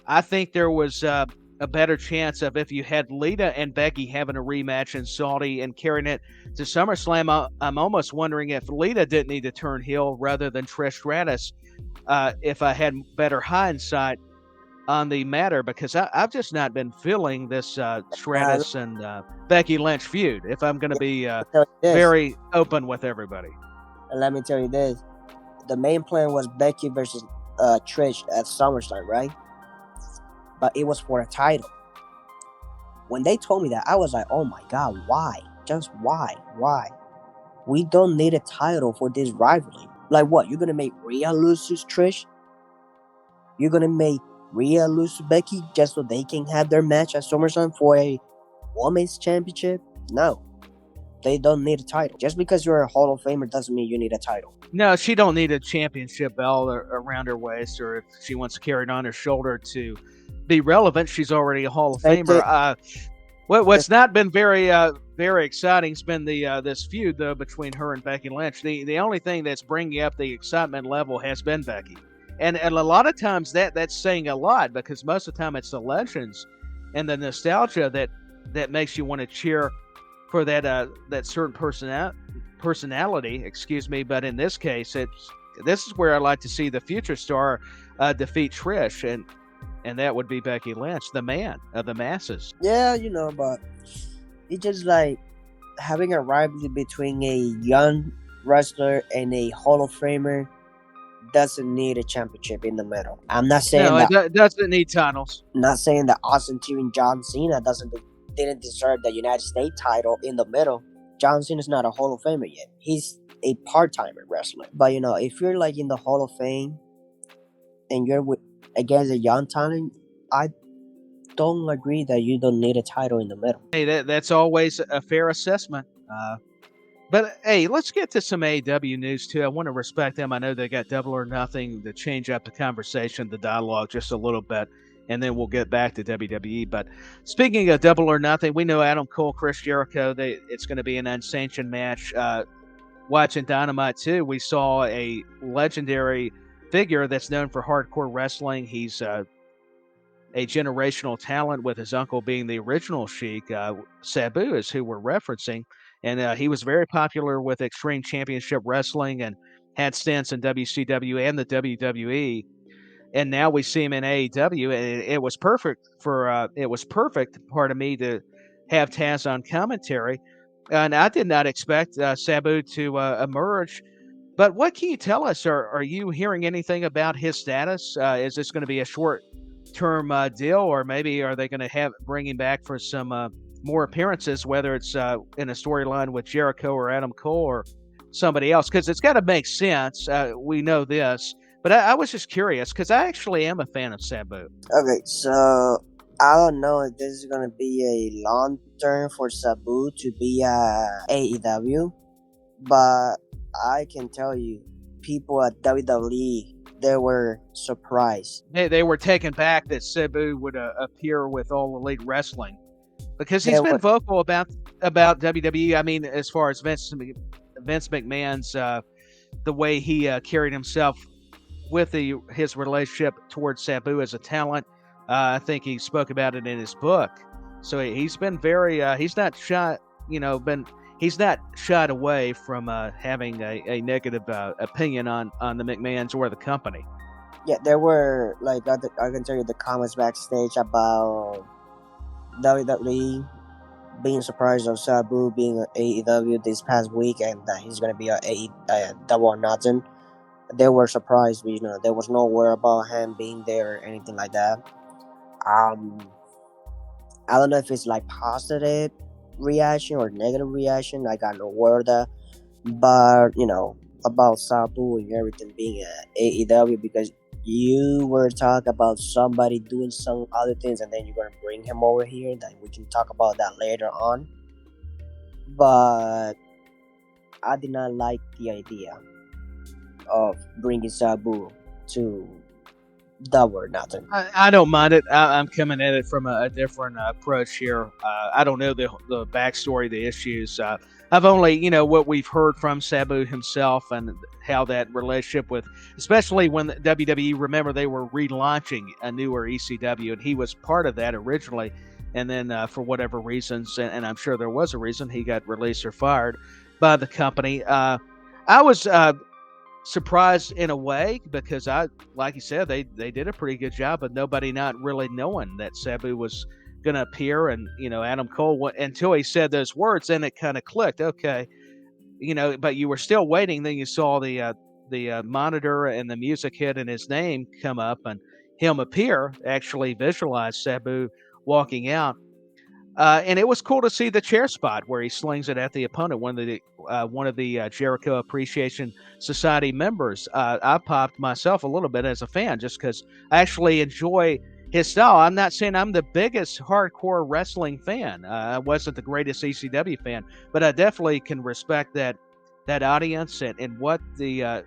I think there was a better chance of if you had Lita and Becky having a rematch in Saudi and carrying it to SummerSlam. I'm almost wondering if Lita didn't need to turn heel rather than Trish Stratus, if I had better hindsight on the matter, because I've just not been feeling this Uh, Stratus and Becky Lynch feud, if I'm going to be tell you this, very open with everybody. let me tell you this: the main plan was Becky versus Trish at SummerSlam, right? But it was for a title. When they told me that, I was like, "Oh my god, why? Just why? Why? We don't need a title for this rivalry. Like what? You're gonna make Rhea lose to Trish? You're gonna make Rhea lose to Becky just so they can have their match at SummerSlam for a women's championship? No, they don't need a title. Just because you're a Hall of Famer doesn't mean you need a title. No, she don't need a championship belt around her waist, or if she wants to carry it on her shoulder to be relevant. She's already a Hall of Same thing. Famer. What's not been very exciting has been the this feud though between her and Becky Lynch. The only thing that's bringing up the excitement level has been Becky, and a lot of times that's saying a lot, because most of the time it's the legends and the nostalgia that makes you want to cheer for that certain personality. Excuse me, but in this case, this is where I like to see the future star defeat Trish, and that would be Becky Lynch, the man of the masses. Yeah, but it's just like having a rivalry between a young wrestler and a Hall of Famer doesn't need a championship in the middle. I'm not saying No, that. it doesn't need titles. Not saying that Austin Theory and John Cena didn't deserve the United States title in the middle. John Cena's not a Hall of Famer yet. He's a part-timer wrestler. But if you're like in the Hall of Fame and you're against a young talent, I don't agree that you don't need a title in the middle. Hey, that's always a fair assessment. But hey, let's get to some AEW news too. I want to respect them. I know they got Double or Nothing to change up the conversation, the dialogue just a little bit, and then we'll get back to WWE. But speaking of Double or Nothing, we know Adam Cole, Chris Jericho. It's going to be an unsanctioned match. Watching Dynamite too, we saw a legendary figure that's known for hardcore wrestling. He's a generational talent, with his uncle being the original Sheik. Sabu is who we're referencing. And he was very popular with Extreme Championship Wrestling and had stints in WCW and the WWE. And now we see him in AEW, and it was perfect pardon me, to have Taz on commentary. And I did not expect Sabu to emerge. But what can you tell us? Are you hearing anything about his status? Is this going to be a short-term deal, or maybe are they going to bring him back for some more appearances, whether it's in a storyline with Jericho or Adam Cole or somebody else? Because it's got to make sense. We know this. But I was just curious, because I actually am a fan of Sabu. Okay, so I don't know if this is going to be a long term for Sabu to be AEW, but I can tell you, people at WWE they were surprised. They were taken back that Sabu would appear with All Elite Wrestling because They he's been were vocal about WWE. I mean, as far as Vince McMahon's the way he carried himself with his relationship towards Sabu as a talent. I think he spoke about it in his book. So he's been very he's not shy, he's not shied away from having a negative opinion on the McMahons or the company. yeah, there were like I can tell you the comments backstage about WWE being surprised of Sabu being at AEW this past week and that he's gonna be at Double or Nothing. They were surprised, but there was no word about him being there or anything like that. Um, I don't know if it's like positive reaction or negative reaction. I got no word of that, but about Sabu and everything being at AEW because you were talking about somebody doing some other things and then you're gonna bring him over here. That we can talk about that later on. But I did not like the idea of bringing Sabu to Double or Nothing. I don't mind it. I'm coming at it from a different approach here. I don't know the backstory, the issues. I've only, what we've heard from Sabu himself and how that relationship with, especially when the WWE, remember they were relaunching a newer ECW, and he was part of that originally. And then for whatever reasons, and I'm sure there was a reason, he got released or fired by the company. I was surprised in a way because like you said, they did a pretty good job of nobody not really knowing that Sabu was going to appear, and Adam Cole until he said those words, then it kind of clicked. Okay, but you were still waiting. Then you saw the monitor and the music hit and his name come up and him appear. Actually, visualize Sabu walking out. And it was cool to see the chair spot where he slings it at the opponent. One of the Jericho Appreciation Society members. I popped myself a little bit as a fan just because I actually enjoy his style. I'm not saying I'm the biggest hardcore wrestling fan. I wasn't the greatest ECW fan, but I definitely can respect that audience and what the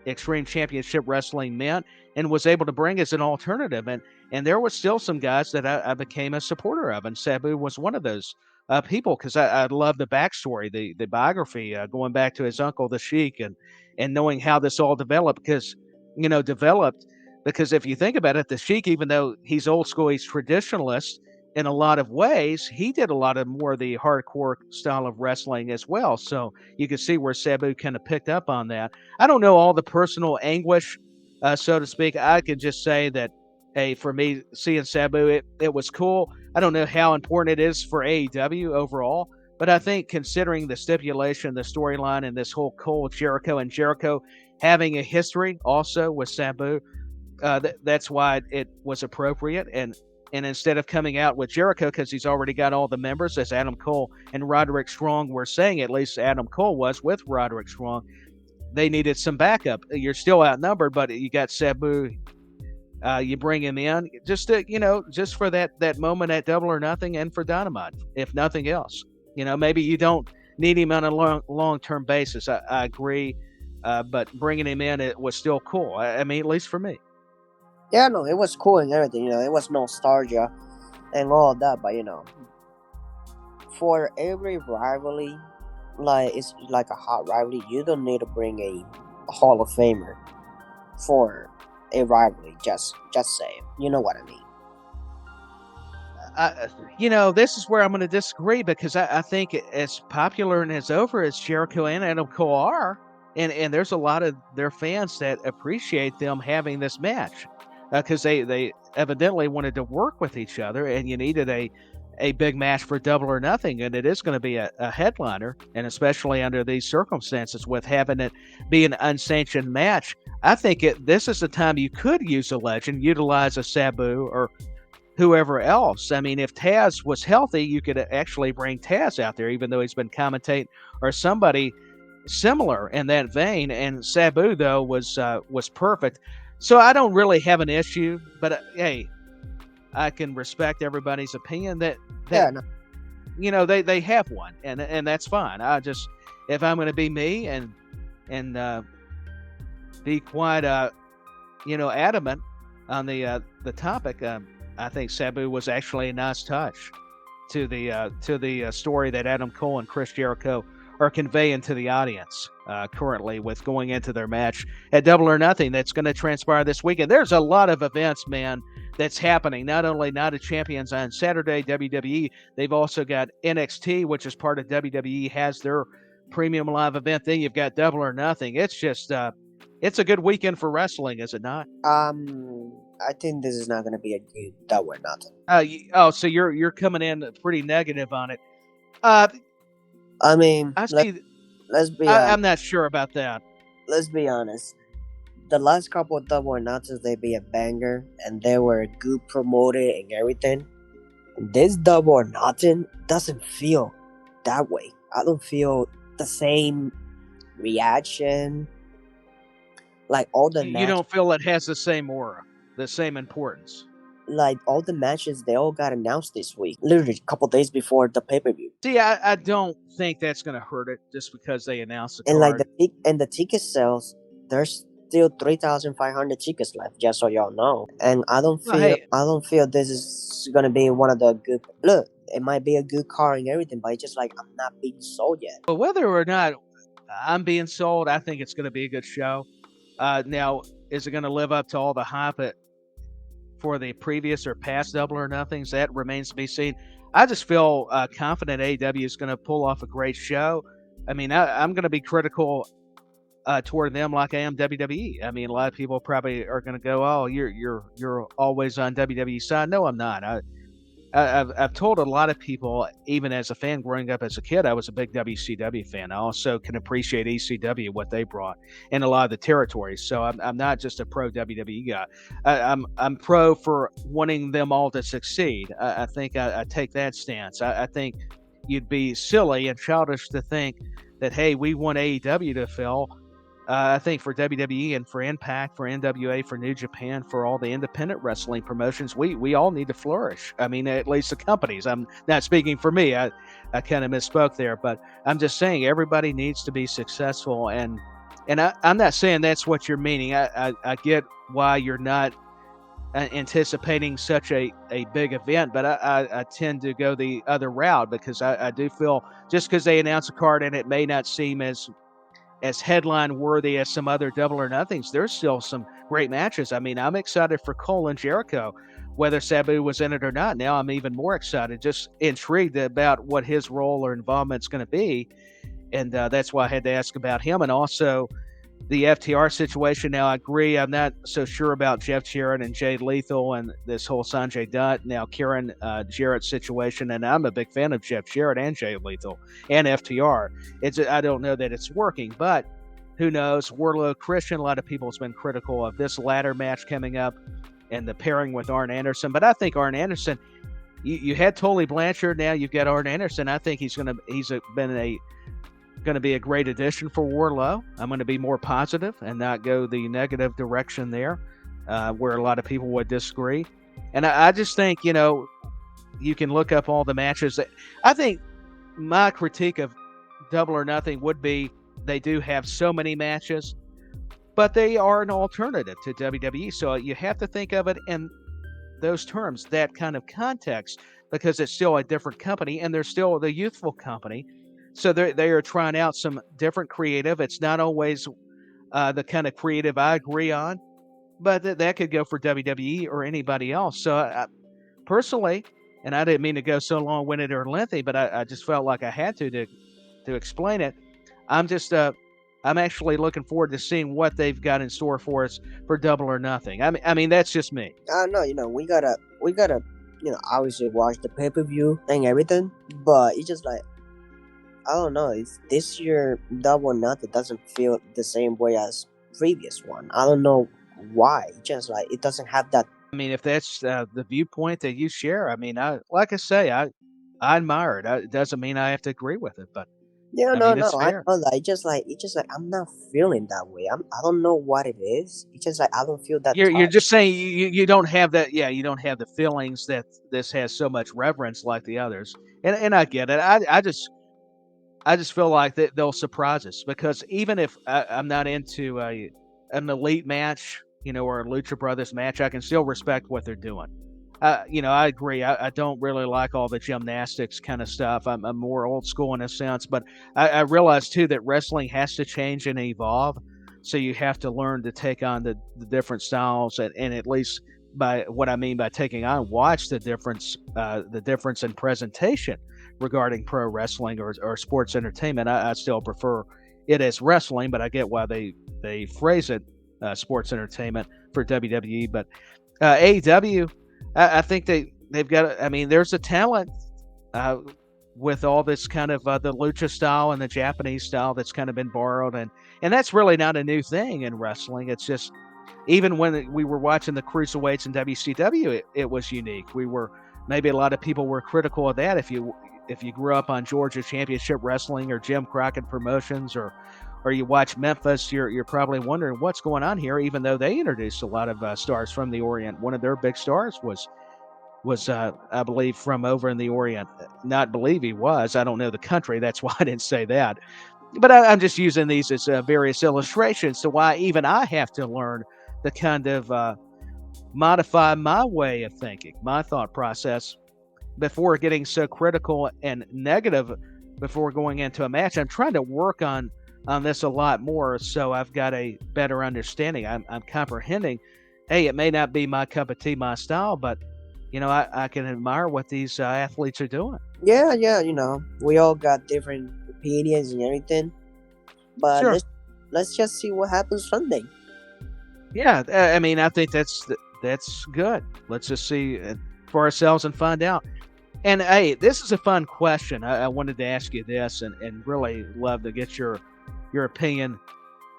Extreme Championship Wrestling meant and was able to bring as an alternative. And there was still some guys that I became a supporter of, and Sabu was one of those people because I love the backstory, the biography, going back to his uncle, the Sheik, and knowing how this all developed because if you think about it, the Sheik, even though he's old school, he's traditionalist in a lot of ways, he did a lot of more of the hardcore style of wrestling as well. So you can see where Sabu kind of picked up on that. I don't know all the personal anguish, so to speak. I can just say that, hey, for me, seeing Sabu, it was cool. I don't know how important it is for AEW overall, but I think considering the stipulation, the storyline, and this whole Cole, Jericho, and Jericho having a history also with Sabu, that's why it was appropriate. And instead of coming out with Jericho because he's already got all the members, as Adam Cole and Roderick Strong were saying, at least Adam Cole was with Roderick Strong, they needed some backup. You're still outnumbered, but you got Sabu. You bring him in just to, just for that moment at Double or Nothing and for Dynamite, if nothing else. Maybe you don't need him on a long-term basis. I agree, but bringing him in, it was still cool. I mean, at least for me. Yeah, no, it was cool and everything. It was nostalgia and all of that. But for every rivalry, like it's like a hot rivalry, you don't need to bring a Hall of Famer for a rivalry. Just say it. You know what I mean? This is where I'm going to disagree because I think as popular and as over as Jericho and Adam Cole are, and there's a lot of their fans that appreciate them having this match because they evidently wanted to work with each other, and you needed a big match for Double or Nothing, and it is going to be a headliner, and especially under these circumstances with having it be an unsanctioned match. I think this is the time you could use a legend, utilize a Sabu or whoever else. I mean, if Taz was healthy, you could actually bring Taz out there, even though he's been commentating, or somebody similar in that vein. And Sabu, though, was perfect. So I don't really have an issue, but hey, I can respect everybody's opinion that they have one, and that's fine. If I'm going to be me and be quite adamant on the topic. I think Sabu was actually a nice touch to the story that Adam Cole and Chris Jericho are conveying to the audience currently with going into their match at Double or Nothing that's going to transpire this weekend. There's a lot of events, man, that's happening. Not only Night of Champions on Saturday, WWE, they've also got NXT, which is part of WWE, has their premium live event. Then you've got Double or Nothing. It's just it's a good weekend for wrestling, is it not? I think this is not going to be a good Double or Nothing. So you're coming in pretty negative on it. I mean, I see. let's be I'm not sure about that. let's be honest. The last couple of Double or Nothings, they be a banger, and they were good promoted and everything. This Double or Nothing doesn't feel that way. I don't feel the same reaction. Like all the You don't feel it has the same aura, the same importance. like all the matches, they all got announced this week, literally a couple days before the pay-per-view. See, I don't think that's going to hurt it just because they announced the And card. like the ticket sales, there's still 3,500 tickets left, just so y'all know. And I don't feel this is gonna be one of the good. Look, it might be a good car and everything, but it's just like I'm not being sold yet. But whether or not I'm being sold, I think it's going to be a good show. Now, is it going to live up to all the hype for the previous or past Double or Nothings? That remains to be seen. I just feel confident AEW is going to pull off a great show. I mean, I'm going to be critical toward them like I am WWE. I mean, a lot of people probably are going to go, "Oh, you're always on WWE side." No, I'm not. I've told a lot of people, even as a fan growing up as a kid, I was a big WCW fan. I also can appreciate ECW, what they brought in a lot of the territories. So I'm not just a pro WWE guy. I'm pro for wanting them all to succeed. I think I take that stance. I think you'd be silly and childish to think that, hey, we want AEW to fail. I think for WWE and for Impact, for NWA, for New Japan, for all the independent wrestling promotions, we all need to flourish. I mean, at least the companies. I'm not speaking for me. I kind of misspoke there, but I'm just saying everybody needs to be successful. And I'm not saying that's what you're meaning. I get why you're not anticipating such a big event, but I tend to go the other route because I do feel just because they announce a card and it may not seem as headline worthy as some other Double or Nothings, there's still some great matches. I mean, I'm excited for Cole and Jericho, whether Sabu was in it or not. Now I'm even more excited, just intrigued about what his role or involvement is going to be. And that's why I had to ask about him. And also the FTR situation. Now, I agree. I'm not so sure about Jeff Jarrett and Jay Lethal and this whole Sanjay Dutt, now Kieran Jarrett situation. And I'm a big fan of Jeff Jarrett and Jay Lethal and FTR. I don't know that it's working, but who knows? Wardlow Christian, a lot of people have been critical of this ladder match coming up and the pairing with Arn Anderson. But I think Arn Anderson, you had Tully Blanchard, now you've got Arn Anderson. I think he's going to be a great addition for Wardlow. I'm going to be more positive and not go the negative direction there, where a lot of people would disagree. And I just think, you can look up all the matches. I think my critique of Double or Nothing would be they do have so many matches, but they are an alternative to WWE. So you have to think of it in those terms, that kind of context, because it's still a different company and they're still the youthful company. So they are trying out some different creative. It's not always the kind of creative I agree on, but that could go for WWE or anybody else. So personally, and I didn't mean to go so long-winded or lengthy, but I just felt like I had to explain it. I'm actually looking forward to seeing what they've got in store for us for Double or Nothing. I mean that's just me. No, we gotta obviously watch the pay-per-view and everything, but it's just like, I don't know. It's this year Double or Nothing doesn't feel the same way as previous one. I don't know why. Just like it doesn't have that. I mean, if that's the viewpoint that you share, I mean, I admire it. It doesn't mean I have to agree with it, but Yeah, I no, mean, no. it's I fair. know that. It's just like I'm not feeling that way. I don't know what it is. It's just like I don't feel that. You're just saying you don't have that. Yeah, you don't have the feelings that this has so much reverence like the others, and I get it. I just feel like that they'll surprise us because even if I'm not into an elite match, or a Lucha Brothers match, I can still respect what they're doing. I agree. I don't really like all the gymnastics kind of stuff. I'm more old school in a sense, but I realize too that wrestling has to change and evolve. So you have to learn to take on the different styles, and at least by what I mean by taking on, watch the difference in presentation regarding pro wrestling or sports entertainment. I still prefer it as wrestling, but I get why they phrase it sports entertainment for WWE. But AEW, I think they've got. I mean, there's a talent with all this kind of the lucha style and the Japanese style that's kind of been borrowed, and that's really not a new thing in wrestling. It's just even when we were watching the cruiserweights in WCW, it was unique. Maybe a lot of people were critical of that if you grew up on Georgia Championship Wrestling or Jim Crockett Promotions or you watch Memphis, you're probably wondering what's going on here, even though they introduced a lot of stars from the Orient. One of their big stars was I believe from over in the Orient. Not believe he was. I don't know the country. That's why I didn't say that. But I'm just using these as various illustrations to why even I have to learn to kind of modify my way of thinking, my thought process, before getting so critical and negative before going into a match. I'm trying to work on this a lot more, so I've got a better understanding. I'm comprehending, hey, it may not be my cup of tea, my style, but I can admire what these athletes are doing. Yeah, we all got different opinions and everything, but Sure. let's just see what happens Sunday. Yeah, I mean, I think that's good. Let's just see for ourselves and find out. And hey, this is a fun question. I wanted to ask you this, and really love to get your opinion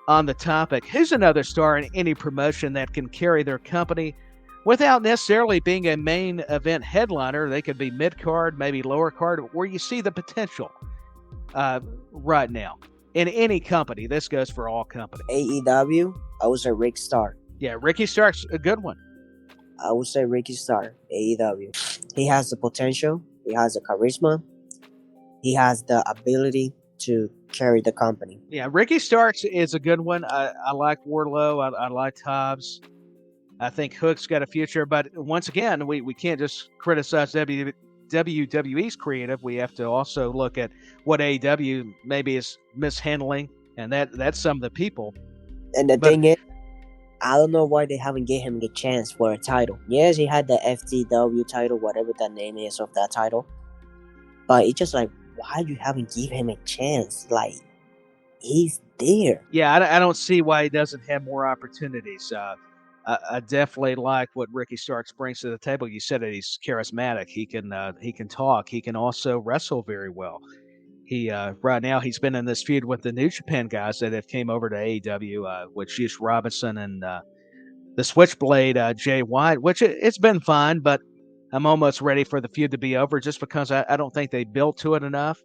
on the topic. Who's another star in any promotion that can carry their company without necessarily being a main event headliner? They could be mid-card, maybe lower card, where you see the potential right now in any company. This goes for all companies. AEW, I would say Rick Starr. Yeah, Ricky Stark's a good one. I would say Ricky Starr, AEW. He has the potential. He has the charisma. He has the ability to carry the company. Yeah, Ricky Starks is a good one. I like Wardlow. I like Hobbs. I think Hook's got a future. But once again, we can't just criticize WWE's creative. We have to also look at what AEW maybe is mishandling, and that's some of the people. And the thing is, I don't know why they haven't given him the chance for a title. Yes, he had the FTW title, whatever that name is of that title. But it's just like, why you haven't given him a chance? Like, he's there. Yeah, I don't see why he doesn't have more opportunities. I definitely like what Ricky Starks brings to the table. You said that he's charismatic. He can talk. He can also wrestle very well. He right now he's been in this feud with the New Japan guys that have came over to AEW, with Juice Robinson and the Switchblade Jay White, which it's been fine, but I'm almost ready for the feud to be over just because I don't think they built to it enough.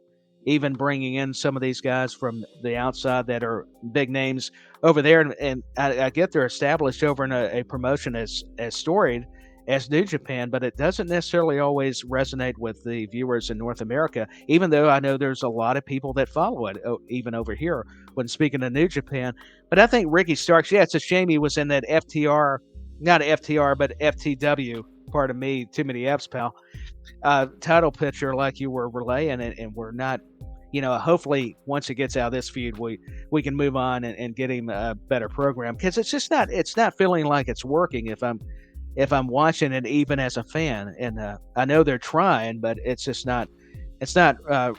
Even bringing in some of these guys from the outside that are big names over there, and I get they're established over in a promotion as storied as New Japan, but it doesn't necessarily always resonate with the viewers in North America, even though I know there's a lot of people that follow it, even over here when speaking of New Japan. But I think Ricky Starks, yeah, it's a shame he was in that not FTR, but FTW, pardon me, too many F's, pal, title picture like you were relaying, and we're not, hopefully once it gets out of this feud, we can move on and get him a better program, because it's not feeling like it's working if I'm watching it, even as a fan. And I know they're trying, but it's just not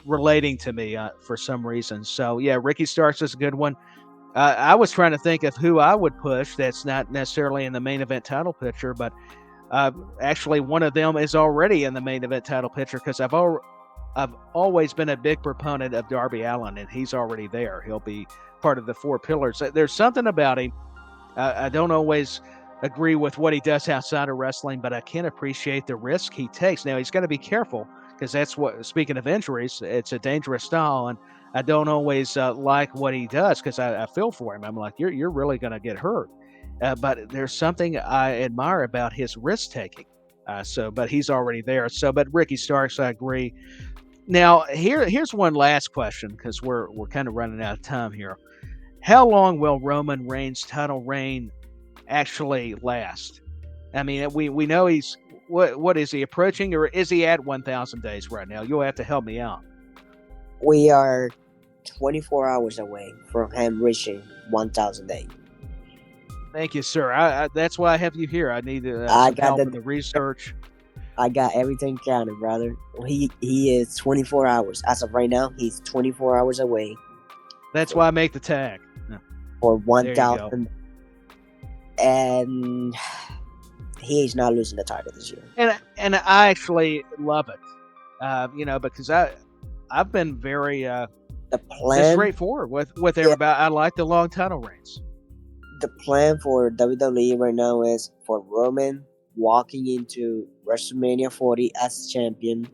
relating to me for some reason. So yeah, Ricky Starks is a good one. I was trying to think of who I would push that's not necessarily in the main event title picture, but actually one of them is already in the main event title picture, because I've always been a big proponent of Darby Allin, and he's already there. He'll be part of the four pillars. There's something about him. I don't always agree with what he does outside of wrestling, but I can appreciate the risk he takes. Now, he's got to be careful, because that's what, speaking of injuries, it's a dangerous style, and I don't always like what he does, because I feel for him. I'm like, you're really going to get hurt. But there's something I admire about his risk taking. But he's already there. But Ricky Starks, I agree. Now, here's one last question, because we're kind of running out of time here. How long will Roman Reigns' title reign actually last? I mean, we know he's what is he approaching, or is he at 1,000 days right now? You'll have to help me out. We are 24 hours away from him reaching 1,000 days. Thank you, sir. That's why I have you here. I need I some got help the- in the research. I got everything counted, brother. He is 24 hours. As of right now, he's 24 hours away That's why I make the tag. for you go. 1,000. And he is not losing the title this year. And I actually love it, because I've been very The just plan, straightforward with everybody. I like the long title reigns. the plan for WWE right now is for Roman walking into WrestleMania 40 as champion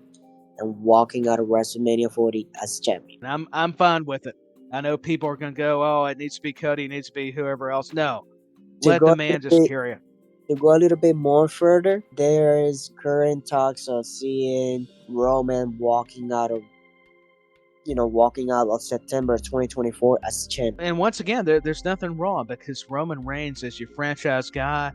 and walking out of WrestleMania 40 as champion. And I'm fine with it. I know people are going to go, oh, it needs to be Cody, it needs to be whoever else. No, To let go the man a just bit- carry it. To go a little bit more further, there is current talks of seeing Roman walking out of September 2024 as champion. And once again, there's nothing wrong because Roman Reigns is your franchise guy.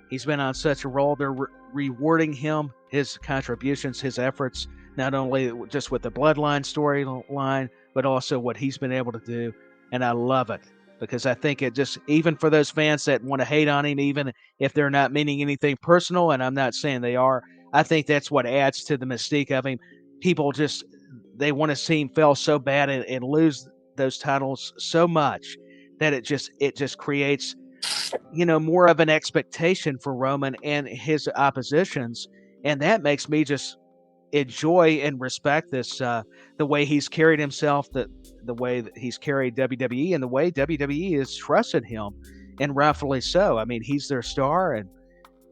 He's been on such a roll. They're rewarding him, his contributions, his efforts, not only just with the Bloodline storyline, but also what he's been able to do. And I love it because I think it just, even for those fans that want to hate on him, even if they're not meaning anything personal, and I'm not saying they are, I think that's what adds to the mystique of him. People just, they want to see him fail so bad and lose those titles so much that it just creates, more of an expectation for Roman and his oppositions, and that makes me just enjoy and respect this, the way he's carried himself, the way that he's carried WWE, and the way WWE has trusted him, and rightfully so. I mean, he's their star, and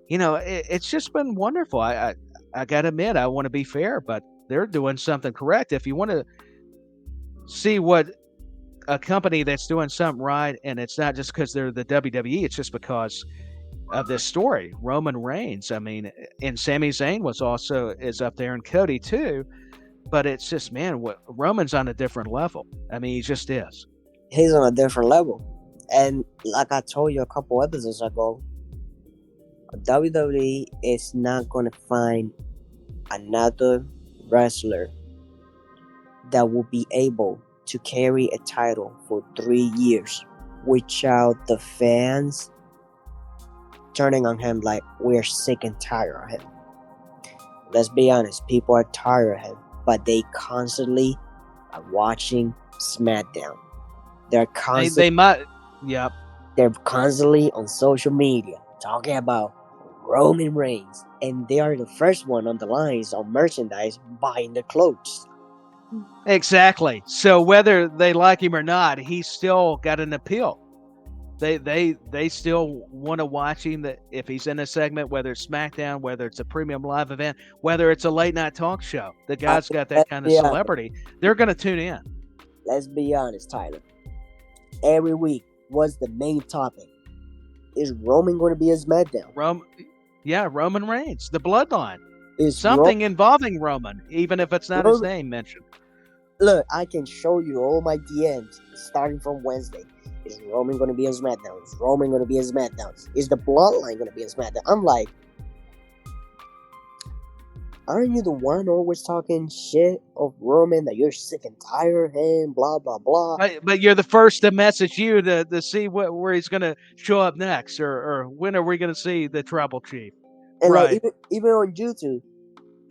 it's just been wonderful. I gotta admit, I want to be fair, but they're doing something correct. If you want to see what a company that's doing something right, and it's not just because they're the WWE, it's just because of this story. Roman Reigns, I mean, and Sami Zayn is up there, and Cody too, but it's just, man, Roman's on a different level. I mean, he just is. He's on a different level. And like I told you a couple episodes ago, WWE is not going to find another wrestler that will be able to carry a title for 3 years without the fans turning on him like we're sick and tired of him. Let's be honest, people are tired of him, but they constantly are watching SmackDown. They're constantly, They might, yeah. they're constantly on social media talking about Roman Reigns, and they are the first one on the lines on merchandise buying the clothes. Exactly. So whether they like him or not, he's still got an appeal. They still want to watch him. If he's in a segment, whether it's SmackDown, whether it's a premium live event, whether it's a late night talk show, the guy's got that kind of celebrity. They're going to tune in. Let's be honest, Tyler. Every week, what's the main topic? Is Roman going to be a SmackDown? Roman Reigns, the Bloodline. Is Something involving Roman, even if it's not his Roman- name mentioned. Look, I can show you all my DMs starting from Wednesday. Is Roman going to be a SmackDown? Is Roman going to be a SmackDown? Is the Bloodline going to be a SmackDown? I'm like, aren't you the one always talking shit of Roman, that you're sick and tired of him, blah, blah, blah? But you're the first to message you to see where he's going to show up next, or when are we going to see the Tribal Chief? And Right. like even on YouTube,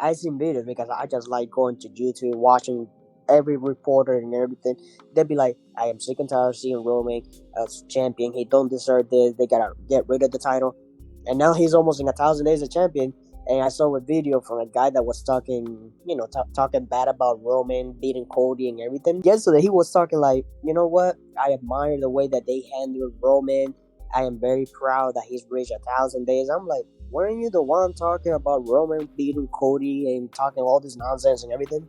I seen videos because I just like going to YouTube, watching every reporter and everything. They'd be like, I am sick and tired of seeing Roman as champion. He don't deserve this. They gotta get rid of the title. And now he's almost in 1,000 days a champion. And I saw a video from a guy that was talking, talking bad about Roman beating Cody and everything. Yesterday he was talking like, you know what? I admire the way that they handled Roman. I am very proud that he's reached 1,000 days. I'm like, weren't you the one talking about Roman beating Cody and talking all this nonsense and everything?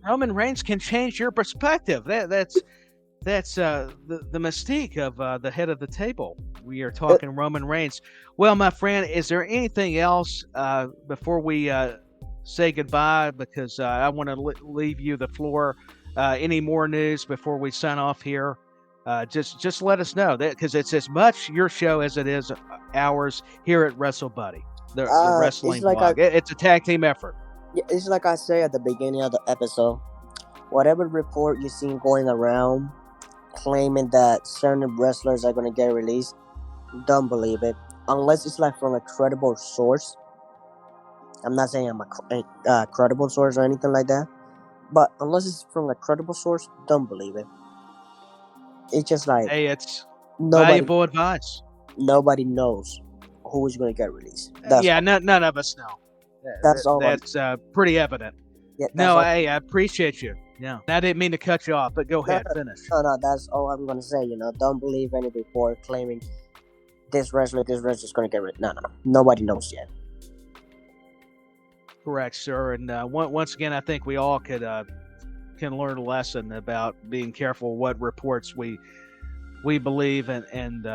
Roman Reigns can change your perspective. That's the mystique of the head of the table. We are talking Roman Reigns. Well, my friend, is there anything else before we say goodbye? Because I want to leave you the floor. Any more news before we sign off here? just let us know that, because it's as much your show as it is ours here at WrestleBuddy, the wrestling blog. It's a tag team effort. It's like I say at the beginning of the episode. Whatever report you seen going around claiming that certain wrestlers are going to get released, don't believe it unless it's like from a credible source. I'm not saying I'm a credible source or anything like that, but unless it's from a credible source, don't believe it. It's just like, hey, it's valuable advice. Nobody knows who is going to get released. None of us know. That's pretty evident. Yeah, I appreciate you. Yeah, I didn't mean to cut you off, but go ahead, finish. No, that's all I'm going to say. Don't believe any report claiming this wrestler is going to get released. No, nobody knows yet. Correct, sir. And once again, I think we all can learn a lesson about being careful what reports we believe and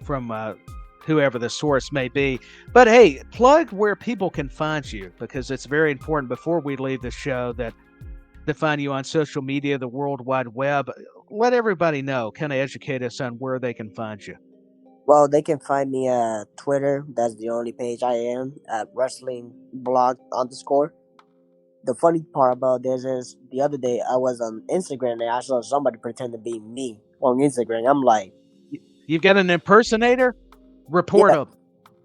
from whoever the source may be. But hey, plug where people can find you, because it's very important before we leave the show that to find you on social media, the World Wide Web. Let everybody know, kind of educate us on where they can find you. Well, they can find me at Twitter. That's the only page I am at WrestlingBlog_. The funny part about this is the other day I was on Instagram and I saw somebody pretend to be me on Instagram. I'm like, you've got an impersonator? Report him.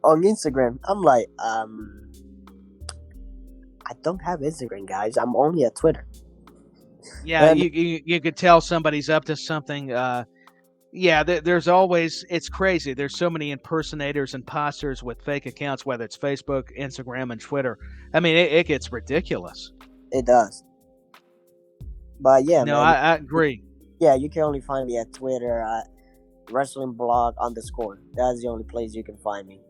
On Instagram. I'm like, I don't have Instagram, guys. I'm only at Twitter. Yeah, you could tell somebody's up to something. There's always, it's crazy. There's so many impersonators, imposters with fake accounts, whether it's Facebook, Instagram, and Twitter. I mean, it gets ridiculous. It does. But yeah, no, man, I agree. Yeah, you can only find me at Twitter at WrestlingBlog_. That's the only place you can find me.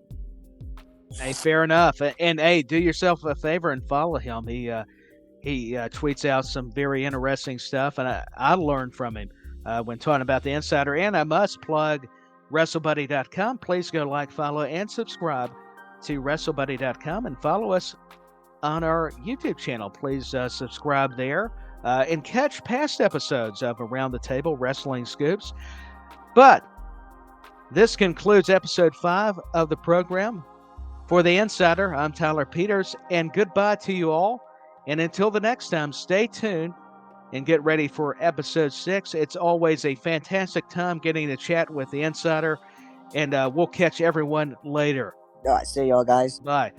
Hey, fair enough. And hey, do yourself a favor and follow him. He tweets out some very interesting stuff, and I learned from him when talking about the Insider. And I must plug WrestleBuddy.com. Please go like, follow, and subscribe to WrestleBuddy.com, and follow us on our YouTube channel. Please subscribe there and catch past episodes of Around the Table Wrestling Scoops. But this concludes episode 5 of the program. For the Insider, I'm Tyler Peters, and goodbye to you all. And until the next time, stay tuned and get ready for episode 6. It's always a fantastic time getting to chat with the Insider, and we'll catch everyone later. All right, see y'all, guys. Bye.